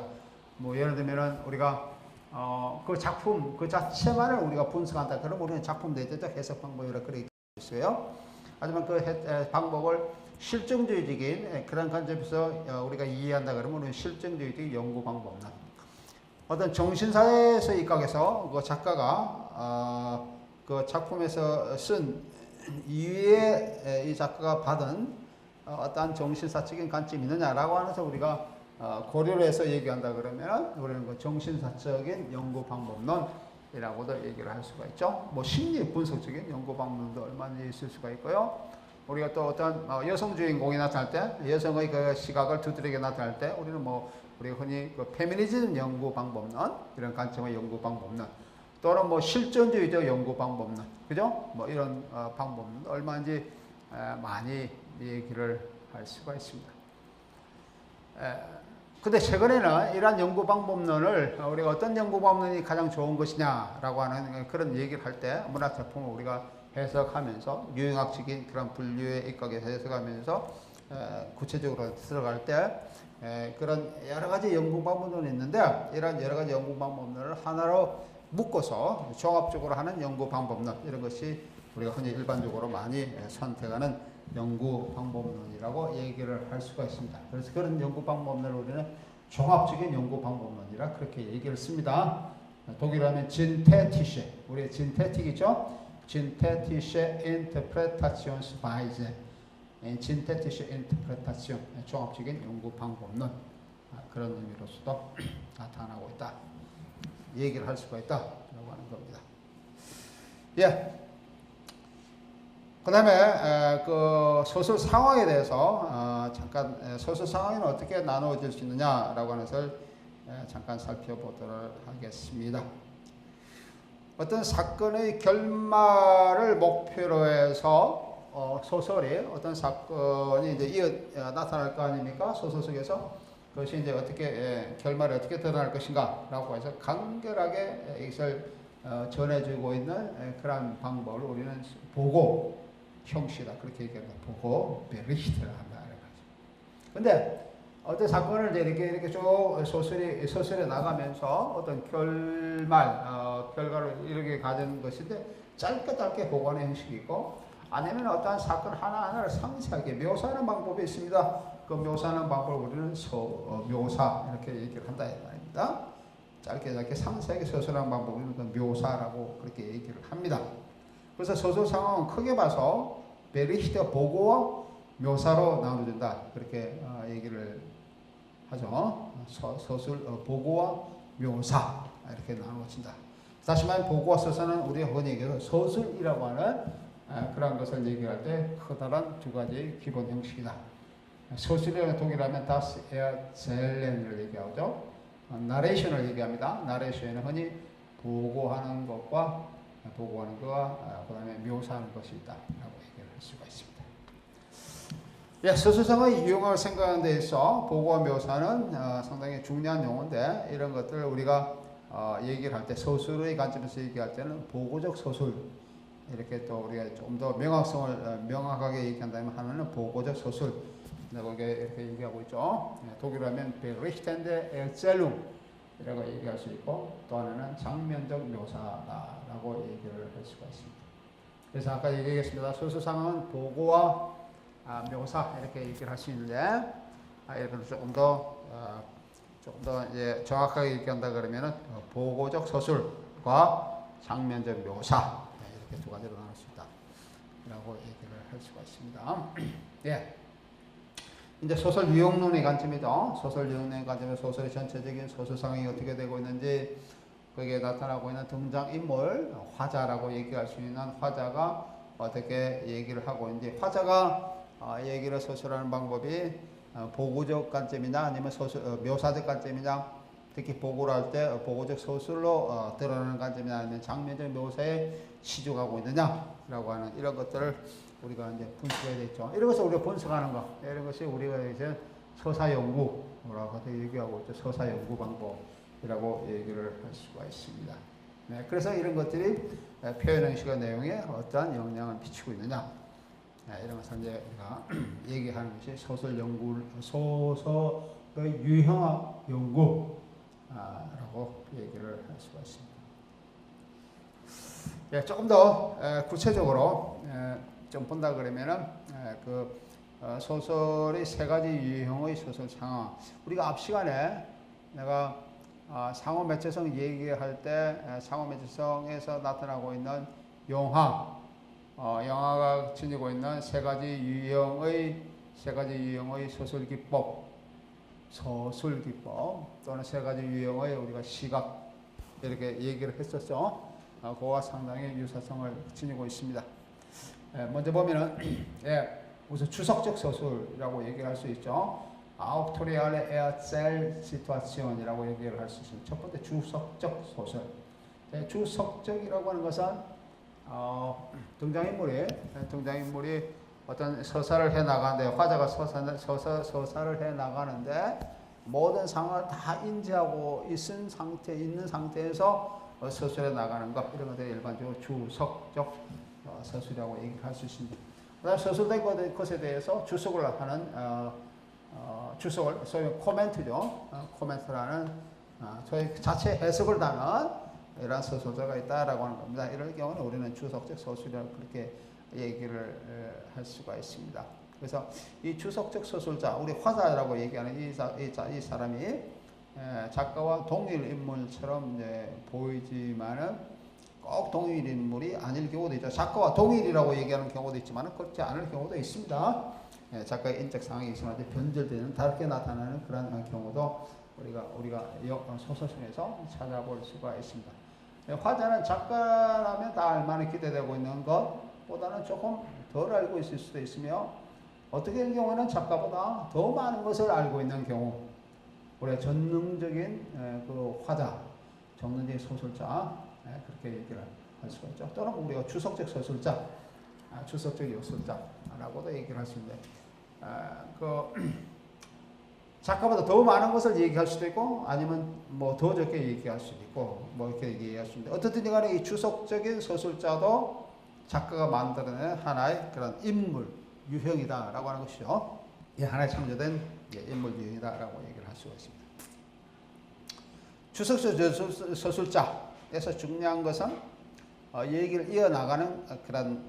뭐 예를 들면은 우리가 그 작품 그 자체만을 우리가 분석한다. 그럼 우리는 작품 내재적 해석 방법이라고 그렇게 있어요. 하지만 그 방법을 실증주의적인 그런 관점에서 우리가 이해한다 그러면 우리는 실증주의적 연구 방법론. 어떤 정신사에서 입각해서 그 작가가 그 작품에서 쓴 이후에 이 작가가 받은 어떠한 정신사적인 관점이 있느냐라고 하면서 우리가 고려를 해서 얘기한다 그러면 우리는 그 정신사적인 연구 방법론이라고도 얘기를 할 수가 있죠. 뭐 심리 분석적인 연구 방법론도 얼마나 있을 수가 있고요. 우리가 또 어떤 여성 주인공이 나타날 때, 여성의 그 시각을 두드리게 나타날 때, 우리는 우리가 흔히 그 페미니즘 연구 방법론, 이런 관점의 연구 방법론, 또는 뭐 실존주의적 연구 방법론, 그죠? 뭐 이런 방법론 얼마인지 많이 얘기를 할 수가 있습니다. 근데 최근에는 이러한 연구 방법론을 우리가 어떤 연구 방법론이 가장 좋은 것이냐라고 하는 그런 얘기를 할 때 문학 작품을 우리가 해석하면서 유형학적인 그런 분류에 입각해서 해석하면서 구체적으로 들어갈 때 그런 여러 가지 연구 방법론이 있는데 이런 여러 가지 연구 방법론을 하나로 묶어서 종합적으로 하는 연구 방법론 이런 것이 우리가 흔히 일반적으로 많이 선택하는 연구 방법론이라고 얘기를 할 수가 있습니다. 그래서 그런 연구 방법론을 우리는 종합적인 연구 방법론이라 그렇게 얘기를 씁니다. 독일어 하면 진테티셰, 우리 진테틱이죠? 진테티셰 인터프레타치온스바이제, 진테티셰 인터프레타치온, 종합적인 연구 방법론, 그런 의미로서도 나타나고 있다. 얘기를 할 수가 있다라고 하는 겁니다. 예. 그 다음에 그 소설 상황에 대해서 잠깐 소설 상황에는 어떻게 나누어질 수 있느냐라고 하는 것을 잠깐 살펴보도록 하겠습니다. 어떤 사건의 결말을 목표로 해서 소설이 어떤 사건이 이제 나타날 거 아닙니까? 소설 속에서 그것이 이제 어떻게 결말이 어떻게 드러날 것인가라고 해서 간결하게 이것을 전해주고 있는 그런 방법을 우리는 보고 형식이다 그렇게 얘기합니다. 보고 베리히트를 한다. 그런데 어떤 사건을 이렇게 쭉 소설에 나가면서 어떤 결과를 이렇게 가진 것인데 짧게 보고하는 형식이 있고 아니면 어떠한 사건 하나하나를 상세하게 묘사하는 방법이 있습니다. 그 묘사하는 방법을 우리는 묘사 이렇게 얘기를 한다 이 말입니다. 짧게 상세하게 서술하는 방법을 그 묘사라고 그렇게 얘기를 합니다. 그래서 소설 상황은 크게 봐서 베리히트 보고와 묘사로 나눠진다 그렇게 얘기를 하죠. 서술 보고와 묘사 이렇게 나눠진다. 다시 말해 보고와 서술은 우리가 흔히 얘기해서 서술이라고 하는 그런 것을 얘기할 때 커다란 두 가지 기본 형식이다. 서술이라는 독일어하면 das Erzählen을 얘기하죠. 나레이션을 얘기합니다. 나레이션은 흔히 보고하는 것과 그 다음에 묘사하는 것이 있다라고 얘기를 할 수가 있습니다. 예, 서술상의 유용을 생각하는 데 있어 보고와 묘사는 상당히 중요한 용어인데 이런 것들을 우리가 얘기를 할 때 서술의 관점에서 얘기할 때는 보고적 서술 이렇게 또 우리가 좀 더 명확하게 얘기한다면 하나는 보고적 서술 이렇게 얘기하고 있죠. 독일어 하면 베리히텐데 에르첼룽 이라고 얘기할 수 있고 또 하나는 장면적 묘사라고 얘기를 할 수가 있습니다. 그래서 아까 얘기했습니다. 소설 상황은 보고와 묘사 이렇게 얘기를 할 수 있는데 이렇게 조금 더 이제 정확하게 얘기한다 그러면은 보고적 서술과 장면적 묘사 이렇게 두 가지로 나눌 수 있다라고 얘기를 할 수가 있습니다. 예. 이제 소설 유형론의 관점이죠. 소설 유형론의 관점에서 소설의 전체적인 소설 상황이 어떻게 되고 있는지 거기에 나타나고 있는 등장인물, 화자라고 얘기할 수 있는 화자가 어떻게 얘기를 하고 있는지 화자가 얘기를 서술하는 방법이 보고적 관점이냐 아니면 묘사적 관점이냐 특히 보고를 할 때 보고적 서술로 드러나는 관점이냐 아니면 장면적 묘사에 치중하고 있느냐라고 하는 이런 것들을 우리가 이제 분석해야 되겠죠. 이런 것을 우리가 분석하는 거, 이런 것이 우리가 이제 서사 연구라고 얘기하고 있죠. 서사 연구 방법이라고 얘기를 할 수가 있습니다. 네, 그래서 이런 것들이 표현 형식의 내용에 어떠한 영향을 미치고 있느냐, 이런 것을 이제 우리가 얘기하는 것이 소설 연구, 소설의 유형학 연구라고 얘기를 할 수가 있습니다. 예, 조금 더 구체적으로 좀 본다 그러면은 소설의 세 가지 유형의 소설 상황. 우리가 앞 시간에 내가 상호 매체성 얘기할 때 상호 매체성에서 나타나고 있는 영화가 지니고 있는 세 가지 유형의 소설 기법 또는 세 가지 유형의 우리가 시각 이렇게 얘기를 했었죠. 그와 상당히 유사성을 지니고 있습니다. 먼저 보면은 우선 주석적 서술이라고 얘기할 수 있죠. 아우토리알의 에어셀 시투아시온이라고 얘기를 할 수 있습니다. 첫 번째 주석적 소설. 주석적이라고 하는 것은 등장인물이 어떤 서사를 해 나가는데 화자가 서사를 해 나가는데 모든 상황을 다 인지하고 있는 상태에서 서술해 나가는 것 이런 것들이 일반적으로 주석적 서술이라고 얘기할 수 있습니다. 그다음 서술된 것에 대해서 주석을 하는 주석을 소위 코멘트죠. 코멘트라는 저희 자체 해석을 다는 이런 서술자가 있다라고 하는 겁니다. 이럴 경우는 우리는 주석적 서술이라고 그렇게 얘기를 할 수가 있습니다. 그래서 이 주석적 서술자, 우리 화자라고 얘기하는 이 사람이 작가와 동일 인물처럼 이제 보이지만은 꼭 동일 인물이 아닐 경우도 있죠. 작가와 동일이라고 얘기하는 경우도 있지만 그렇지 않을 경우도 있습니다. 작가의 인적 상황이 있으면 변절되는 다르게 나타나는 그런 경우도 우리가 소설 중에서 찾아볼 수가 있습니다. 화자는 작가라면 다 알만히 기대되고 있는 것보다는 조금 덜 알고 있을 수도 있으며 어떻게 된 경우는 작가보다 더 많은 것을 알고 있는 경우 우리가 전능적인 그 화자, 전능적인 소설자 그렇게 얘기를 할 수가 있죠. 또는 우리가 주석적 서술자, 주석적 요술자라고도 얘기를 할 수 있는데 작가보다 더 많은 것을 얘기할 수도 있고 아니면 뭐 더 적게 얘기할 수도 있고 뭐 이렇게 얘기할 수 있는데 어떻든 간에 이 주석적인 서술자도 작가가 만들어낸 하나의 그런 인물 유형이다라고 하는 것이죠. 이 하나의 창조된 인물 유형이다라고 얘기를 할 수가 있습니다. 주석적 서술자에서 중요한 것은 얘기를 이어나가는 그런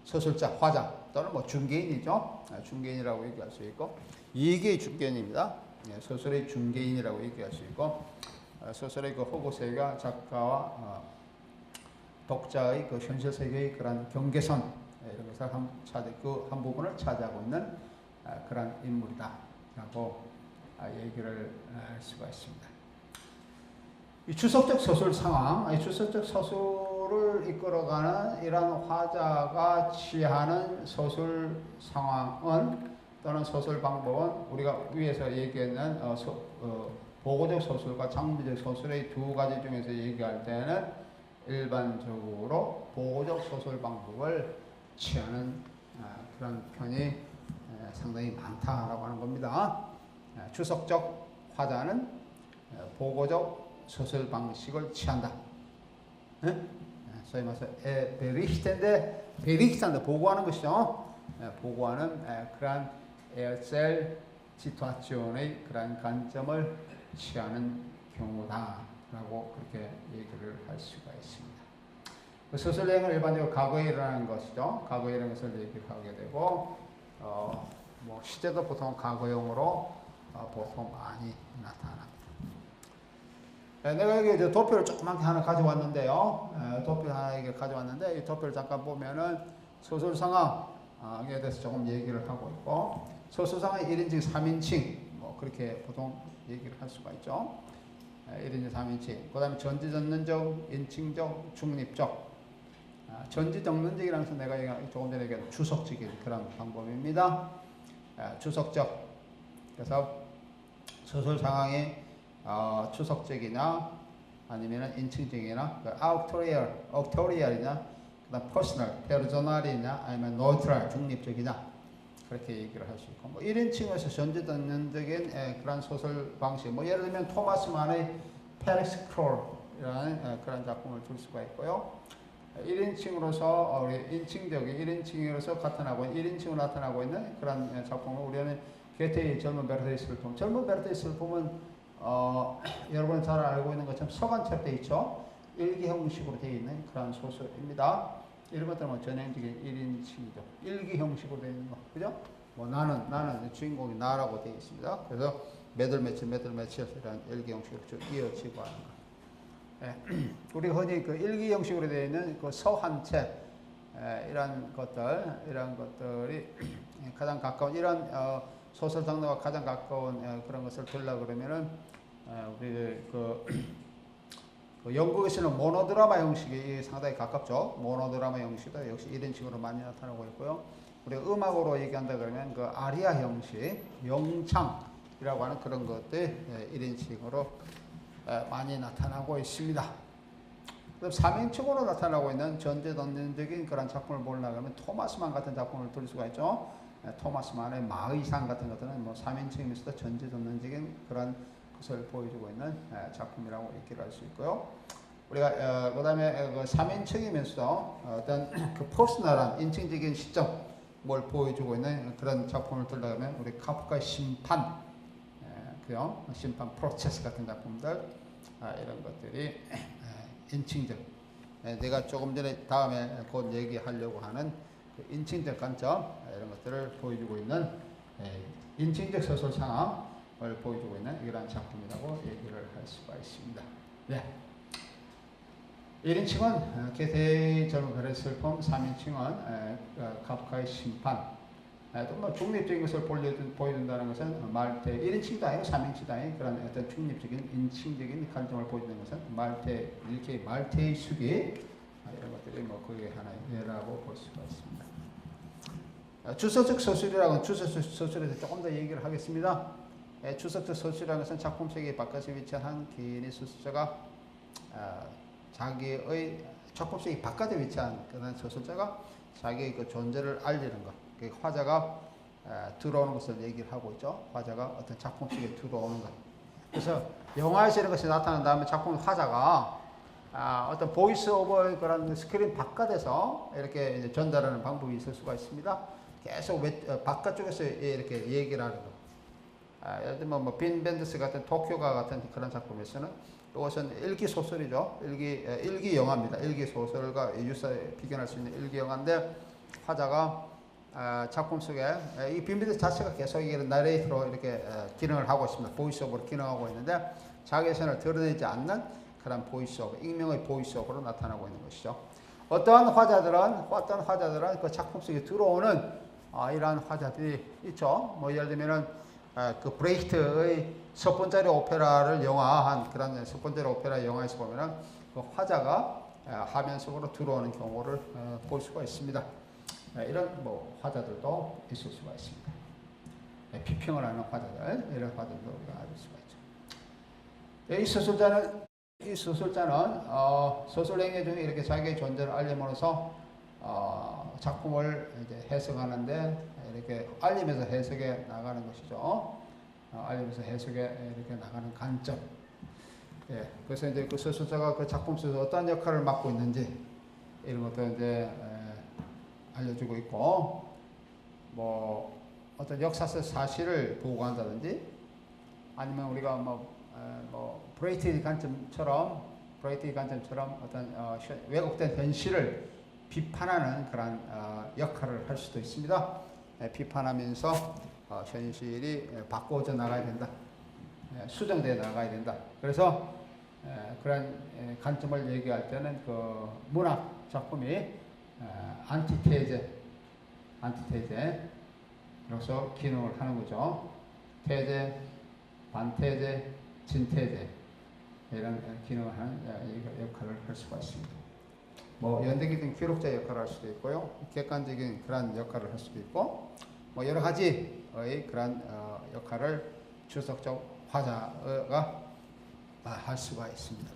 서술자, 화자 또는 뭐 중개인이죠. 중개인이라고 얘기할 수 있고 이게 중개인입니다. 소설의 중개인이라고 얘기할 수 있고 소설의 그 허구세계가 작가와 독자의 그 현실 세계의 그런 경계선 이런 것을 한 부분을 차지하고 있는 그런 인물이다라고 얘기를 할 수가 있습니다. 이 주석적 서술 상황, 이 주석적 서술을 이끌어가는 이러한 화자가 취하는 서술 상황은 또는 서술 방법은 우리가 위에서 얘기했는 보고적 서술과 장미적 서술의 두 가지 중에서 얘기할 때는 일반적으로 보고적 서술 방법을 취하는 그런 편이 상당히 많다라고 하는 겁니다. 주석적 화자는 보고적 서술 방식을 취한다. 소위 말해서 베리히텐데 보고하는 것이죠. 보고하는 그러한 에어셀 시투아치온의 그러한 관점을 취하는 경우다라고 그렇게 얘기를 할 수가 있습니다. 그 서술 내용은 일반적으로 과거에 일어나는 것이죠. 과거에 일어난 것을 얘기하게 되고 뭐 시제도 보통 과거형으로 보통 많이 나타납니다. 내가 여기 도표를 조그맣게 하나 가져왔는데요. 도표 하나 가져왔는데 이 도표를 잠깐 보면은 소설 상황에 대해서 조금 얘기를 하고 있고 소설 상황이 1인칭, 3인칭 뭐 그렇게 보통 얘기를 할 수가 있죠. 1인칭, 3인칭. 그 다음에 전지전능적, 인칭적, 중립적. 전지전능적이라는 것은 내가 조금 전에 얘기한 주석적인 그런 방법입니다. 주석적. 그래서 소설 상황이 주석적이나 아니면 인칭적이나 아우토리얼이나 그다음 퍼스널, 페르소널이냐 아니면 노트럴, 중립적이냐 그렇게 얘기를 할 수 있고 뭐 1인칭에서 전지전능적인 그런 소설 방식 뭐 예를 들면 토마스 만의 페릭스 크롤이라는 그런 작품을 들 수가 있고요. 1인칭으로서 우리 인칭적인 1인칭으로서 나타나고 1인칭으로 나타나고 있는 그런 작품을 우리는 게테의 젊은 베르테이스를 보면 젊은 베르테이스를 보면 여러분 잘 알고 있는 것처럼 서간첩돼 있죠. 일기 형식으로 되어 있는 그런 소설입니다. 이런 것들은 전형적인 1인칭이죠. 일기 형식으로 되어 있는 거, 그죠? 뭐 나는 주인공이 나라고 되어 있습니다. 그래서 몇월 며칠 이런 일기 형식으로 쭉 이어지고 하는 거. 우리 흔히 그 일기 형식으로 되어 있는 그 서한 책 이런 것들이 가장 가까운 이런 소설 장르와 가장 가까운 그런 것을 들라 그러면은 우리 영국에서는 모노드라마 형식이 상당히 가깝죠. 모노드라마 형식도 역시 1인칭으로 많이 나타나고 있고요. 우리가 음악으로 얘기한다 그러면 그 아리아 형식, 영창이라고 하는 그런 것들 1인칭으로 많이 나타나고 있습니다. 3인칭으로 나타나고 있는 전제전능적인 그런 작품을 보려고 하면 토마스만 같은 작품을 들 수가 있죠. 토마스만의 마의상 같은 것들은 뭐 3인칭이면서도 전제전능적인 그런 것을 보여주고 있는 작품이라고 얘기를 할 수 있고요. 우리가 그다음에 그 3인칭이면서도 어떤 그 퍼스널한 인칭적인 시점을 보여주고 있는 그런 작품을 들어가면 우리 카프카의 심판, 그요 심판 프로세스 같은 작품들 이런 것들이 인칭적. 내가 조금 전에 다음에 곧 얘기하려고 하는 그 인칭적 관점 이런 것들을 보여주고 있는 인칭적 소설 상황을 보여주고 있는 이러한 작품이라고 얘기를 할 수가 있습니다. 네. 1인칭은 게테의 젊은 별의 슬픔, 3인칭은 카프카의 심판. 또 뭐 중립적인 것을 보여준다는 것은 말테 1인칭도 아니고 3인칭도 아니고 그런 어떤 중립적인 인칭적인 관점을 보여주는 것은 말테 이렇게 말테의 수기 이런 것들이 뭐 그게 하나의 예라고 볼 수가 있습니다. 주석적 서술이라고는 주석적 서술에 대해서 조금 더 얘기를 하겠습니다. 주석적 서술이라는 것은 작품 세계 바깥에 위치한 한 개인의 서술자가 자기의 작품 세계 바깥에 위치한 그런 서술자가 자기의 그 존재를 알리는 것. 그 화자가 들어오는 것을 얘기를 하고 있죠. 화자가 어떤 작품 속에 들어오는 것. 그래서 영화에서 이런 것이 나타난 다음에 작품 화자가 어떤 보이스 오버의 그런 스크린 바깥에서 이렇게 이제 전달하는 방법이 있을 수가 있습니다. 계속 바깥쪽에서 이렇게 얘기를 하는 것. 예를 들면 뭐 빈 벤더스 같은 도쿄가 같은 그런 작품에서는 이것은 일기 소설이죠. 일기 영화입니다. 일기 소설과 유사히 비견할 수 있는 일기 영화인데 화자가 작품 속에 이 빈비드 자체가 계속 이런 나레이트로 이렇게 기능을 하고 있습니다. 보이스오버로 기능하고 있는데 자기 자신을 드러내지 않는 그런 보이스오버, 익명의 보이스오버로 나타나고 있는 것이죠. 어떠한 화자들은 그 작품 속에 들어오는 이러한 화자들이 있죠. 뭐 예를 들면은 그 브레이트의 첫 번째 오페라를 영화한 그런 첫 번째 오페라 영화에서 보면은 그 화자가 화면 속으로 들어오는 경우를 볼 수가 있습니다. 이런 뭐 화자들도 있을 수가 있습니다. 비평을 하는 화자들, 이런 화자들도 우리가 알 수가 있죠. 이 서술자는 서술행위 중에 이렇게 자기의 존재를 알림으로써 작품을 이제 해석하는데 이렇게 알리면서 해석해 나가는 것이죠. 알리면서 해석해 이렇게 나가는 관점. 예, 그래서 이제 그 서술자가 그 작품 속에서 어떤 역할을 맡고 있는지 이런 것도 이제 알려주고 있고, 뭐 어떤 역사적 사실을 보고한다든지, 아니면 우리가 뭐 브레이트의 관점처럼 어떤 왜곡된 현실을 비판하는 그런 역할을 할 수도 있습니다. 비판하면서 현실이 바꿔져 나가야 된다, 수정되어 나가야 된다. 그래서 그런 관점을 얘기할 때는 그 문학 작품이 안티테제로서 기능을 하는 거죠. 태제, 반태제, 진태제 이런 기능을 하는 역할을 할 수가 있습니다. 뭐 연대기든 기록자 역할을 할 수도 있고요, 객관적인 그런 역할을 할 수도 있고, 뭐 여러 가지의 그런 역할을 주석적 화자가 할 수가 있습니다.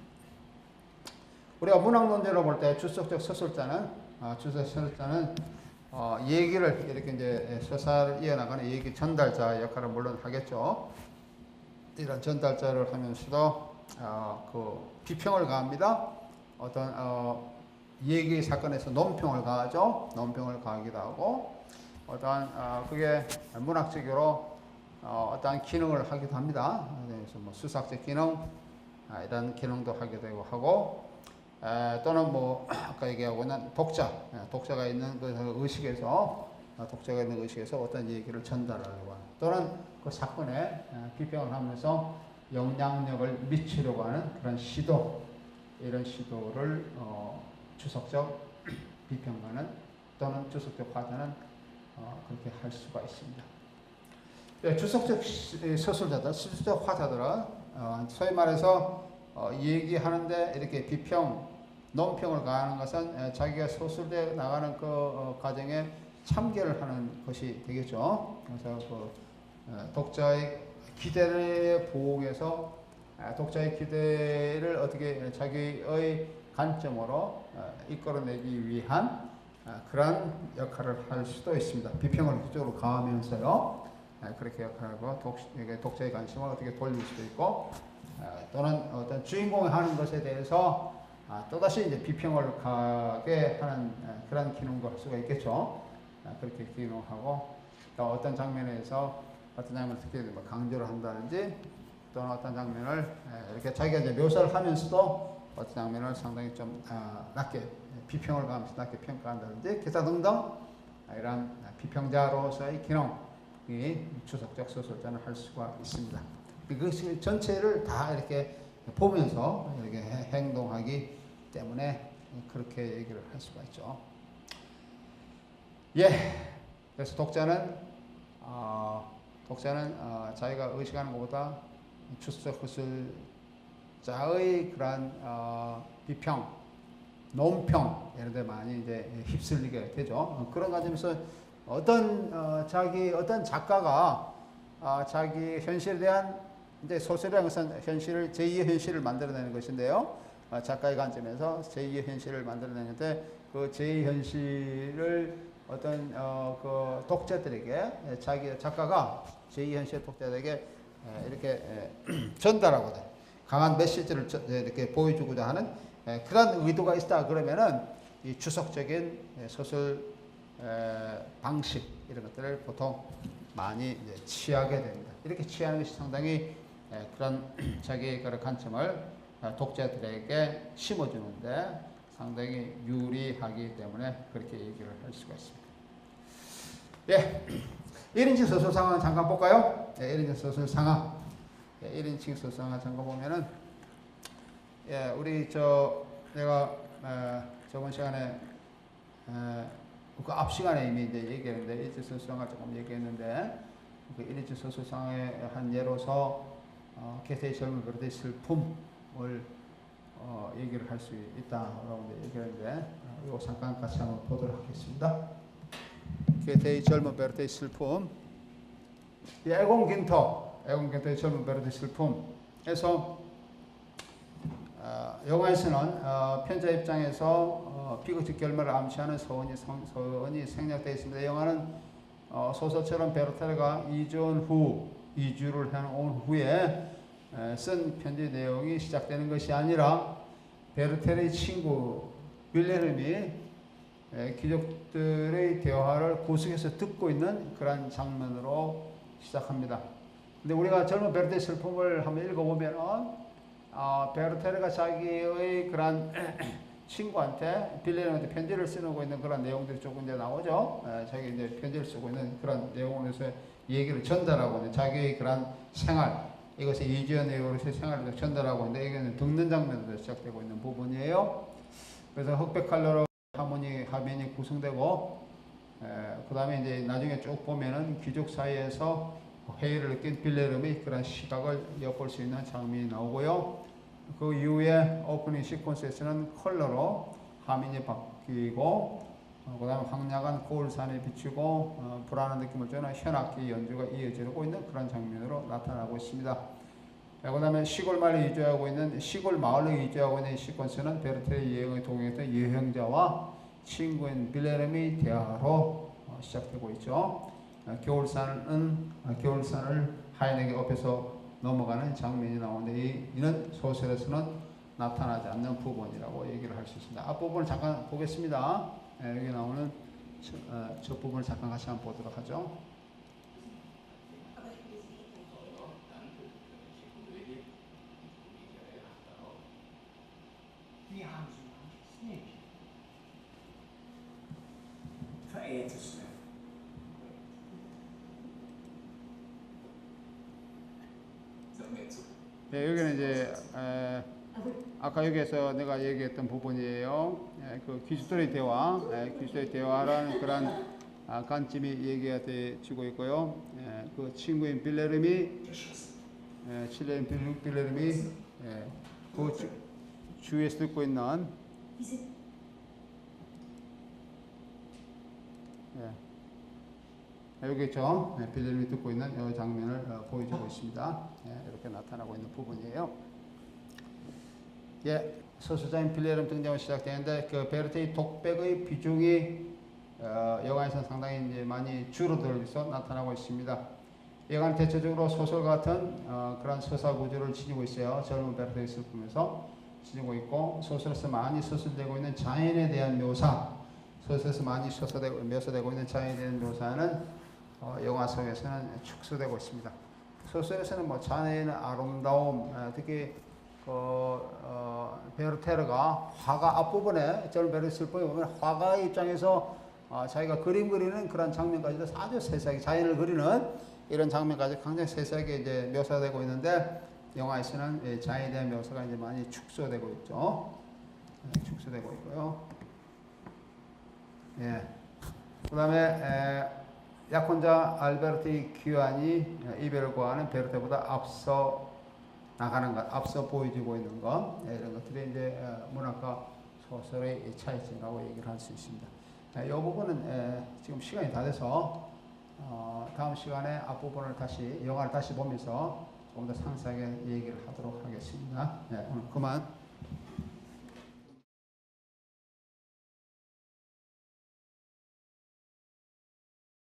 우리가 문학 논제로 볼 때 주석적 서술자는 얘기를 이렇게 이제 서사를 이어나가는 얘기 전달자 역할을 물론 하겠죠. 이런 전달자를 하면서도 그 비평을 가합니다. 어떤 얘기 사건에서 논평을 가하죠. 논평을 가하기도 하고, 어떠한 그게 문학적으로 어떠한 기능을 하기도 합니다. 그래서 뭐 수사적 기능 이런 기능도 하게 되고 하고, 또는 뭐 아까 얘기하고 있는 독자가 있는 그 의식에서 어떤 얘기를 전달하려고 하는, 또는 그 사건에 비평을 하면서 영향력을 미치려고 하는 그런 시도, 이런 시도를 주석적 비평가는 또는 주석적 화자는 그렇게 할 수가 있습니다. 주석적 서술자들, 주석적 화자들은 소위 말해서 얘기하는데 이렇게 논평을 가하는 것은 자기가 서술돼 나가는 그 과정에 참견을 하는 것이 되겠죠. 그래서 그 독자의 기대를 부응해서 독자의 기대를 어떻게 자기의 관점으로 이끌어내기 위한 그런 역할을 할 수도 있습니다. 비평을 그쪽으로 가하면서요. 그렇게 역할하고 독자의 관심을 어떻게 돌릴 수도 있고, 또는 어떤 주인공이 하는 것에 대해서 또다시 이제 비평을 가게 하는 그런 기능도 할 수가 있겠죠. 그렇게 기능하고 또 어떤 장면에서 어떤 장면을 특히 뭐 강조를 한다든지 또는 어떤 장면을 이렇게 자기가 이제 묘사를 하면서도 어떤 장면을 상당히 좀 낮게 비평을 가면서 낮게 평가한다든지 기타 등등 이런 비평자로서의 기능이 추석적 소설자는 할 수가 있습니다. 그 전체를 다 이렇게 보면서 이렇게 행동하기 때문에 그렇게 얘기를 할 수가 있죠. 예, 그래서 독자는 자기가 의식하는 것보다 추석 소설자의 그런 비평, 논평 이런 데 많이 이제 휩쓸리게 되죠. 그런 과정에서 어떤 작가가 자기 현실에 대한 이제 소설이라는 것은 현실을 제2의 현실을 만들어내는 것인데요. 작가의 관점에서 제2의 현실을 만들어내는데 그 제2의 현실을 어떤 그 독자들에게 작가가 제2의 현실 독자들에게 이렇게 전달하고 강한 메시지를 이렇게 보여주고자 하는 그런 의도가 있다 그러면은 이 추석적인 소설 방식 이런 것들을 보통 많이 이제 취하게 됩니다. 이렇게 취하는 것이 상당히 그런 자기의 그런 관점을 독자들에게 심어주는데 상당히 유리하기 때문에 그렇게 얘기를 할 수가 있습니다. 예, 1인칭 소설 상황 잠깐 볼까요? 예, 1인칭 소설 상황. 예, 1인칭 소설 상황 잠깐 보면은 예, 내가 저번 시간에 그 앞 시간에 이미 이제 얘기했는데 1인칭 소설 상황을 조금 얘기했는데 그 1인칭 소설 상황의 한 예로서 게테의 젊은 베르테의 슬픔을 얘기를 할 수 있다라고 얘기하는데 이거 잠깐 같이 한번 보도록 하겠습니다. 게테의 젊은 베르테의 슬픔. 에곤 긴터의 젊은 베르테의 슬픔에서 영화에서는 편자 입장에서 비극적 결말을 암시하는 서원이 생략되어 있습니다. 영화는 소설처럼 베르테가 이주를 해온 후에 쓴 편지 내용이 시작되는 것이 아니라 베르테의 친구 빌레름이 귀족들의 대화를 구석에서 듣고 있는 그런 장면으로 시작합니다. 근데 우리가 젊은 베르테의 슬픔을 한번 읽어보면 베르테가 자기의 그런 친구한테 빌레름한테 편지를 쓰고 있는 그런 내용들이 조금 이제 나오죠. 자기 이제 편지를 쓰고 있는 그런 내용에서 얘기를 전달하고 있는 자기의 그런 생활, 이것이 이주연 내용으로서의 생활을 전달하고 있는데 이거는 듣는 장면으로 시작되고 있는 부분이에요. 그래서 흑백 칼라로 화면이 구성되고 그 다음에 이제 나중에 쭉 보면은 귀족 사이에서 회의를 느낀 빌레름의 그런 시각을 엿볼 수 있는 장면이 나오고요. 그 이후에 오프닝 시퀀스에서는 컬러로 화면이 바뀌고 그 다음에 황량한 고을산에 비추고 불안한 느낌을 주는 현악기 연주가 이어지고 있는 그런 장면으로 나타나고 있습니다. 그 다음에 시골 마을로 이주하고 있는 시퀀스는 베르테의 여행에 동행했던 여행자와 친구인 빌레름의 대화로 시작되고 있죠. 겨울산을 하인에게 업해서 넘어가는 장면이 나오는데 이는 소설에서는 나타나지 않는 부분이라고 얘기를 할 수 있습니다. 앞부분을 잠깐 보겠습니다. 여기 나오는 첫 부분을 잠깐 같이 한번 보도록 하죠. 네, 여기는 이제 아까 여기에서 내가 얘기했던 부분이에요. 그 귀족들의 대화라는 그런 관점이 얘기가 되어지고 있고요. 그 친구인 빌레름이 그 주위에서 듣고 있는 여기 있죠. 빌레름이 듣고 있는 이 장면을 보여주고 있습니다. 이렇게 나타나고 있는 부분이에요. 소설자인 빌레름 등장으로 시작되는데 그 베르테의 독백의 비중이 여관에서는 상당히 이제 많이 줄어들어서 나타나고 있습니다. 여관 대체적으로 소설 같은 그런 서사 구조를 지니고 있어요. 젊은 베르테의 슬픔에서 지니고 있고 소설에서 많이 서술되고 있는 자연에 대한 묘사, 소설에서 많이 묘사되고 있는 자연에 대한 묘사는 영화 속에서는 축소되고 있습니다. 소설에서는 뭐 자연의 아름다움, 특히 베르테르가 화가 앞부분에 저는 베르테르를 보면 화가의 입장에서 자기가 그림 그리는 그런 장면까지도 아주 세세하게 자연을 그리는 이런 장면까지 굉장히 세세하게 이제 묘사되고 있는데 영화에서는 자연에 대한 묘사가 이제 많이 축소되고 있죠. 축소되고 있고요. 예. 그다음에 약혼자 알베르트의 귀환이 이별을 구하는 베르테보다 앞서 나가는 것, 앞서 보여지고 있는 것, 이런 것들이 이제 문학과 소설의 차이점이라고 얘기를 할 수 있습니다. 이 부분은 지금 시간이 다 돼서 다음 시간에 앞부분을 영화를 다시 보면서 조금 더 상세하게 얘기를 하도록 하겠습니다. 오늘 그만.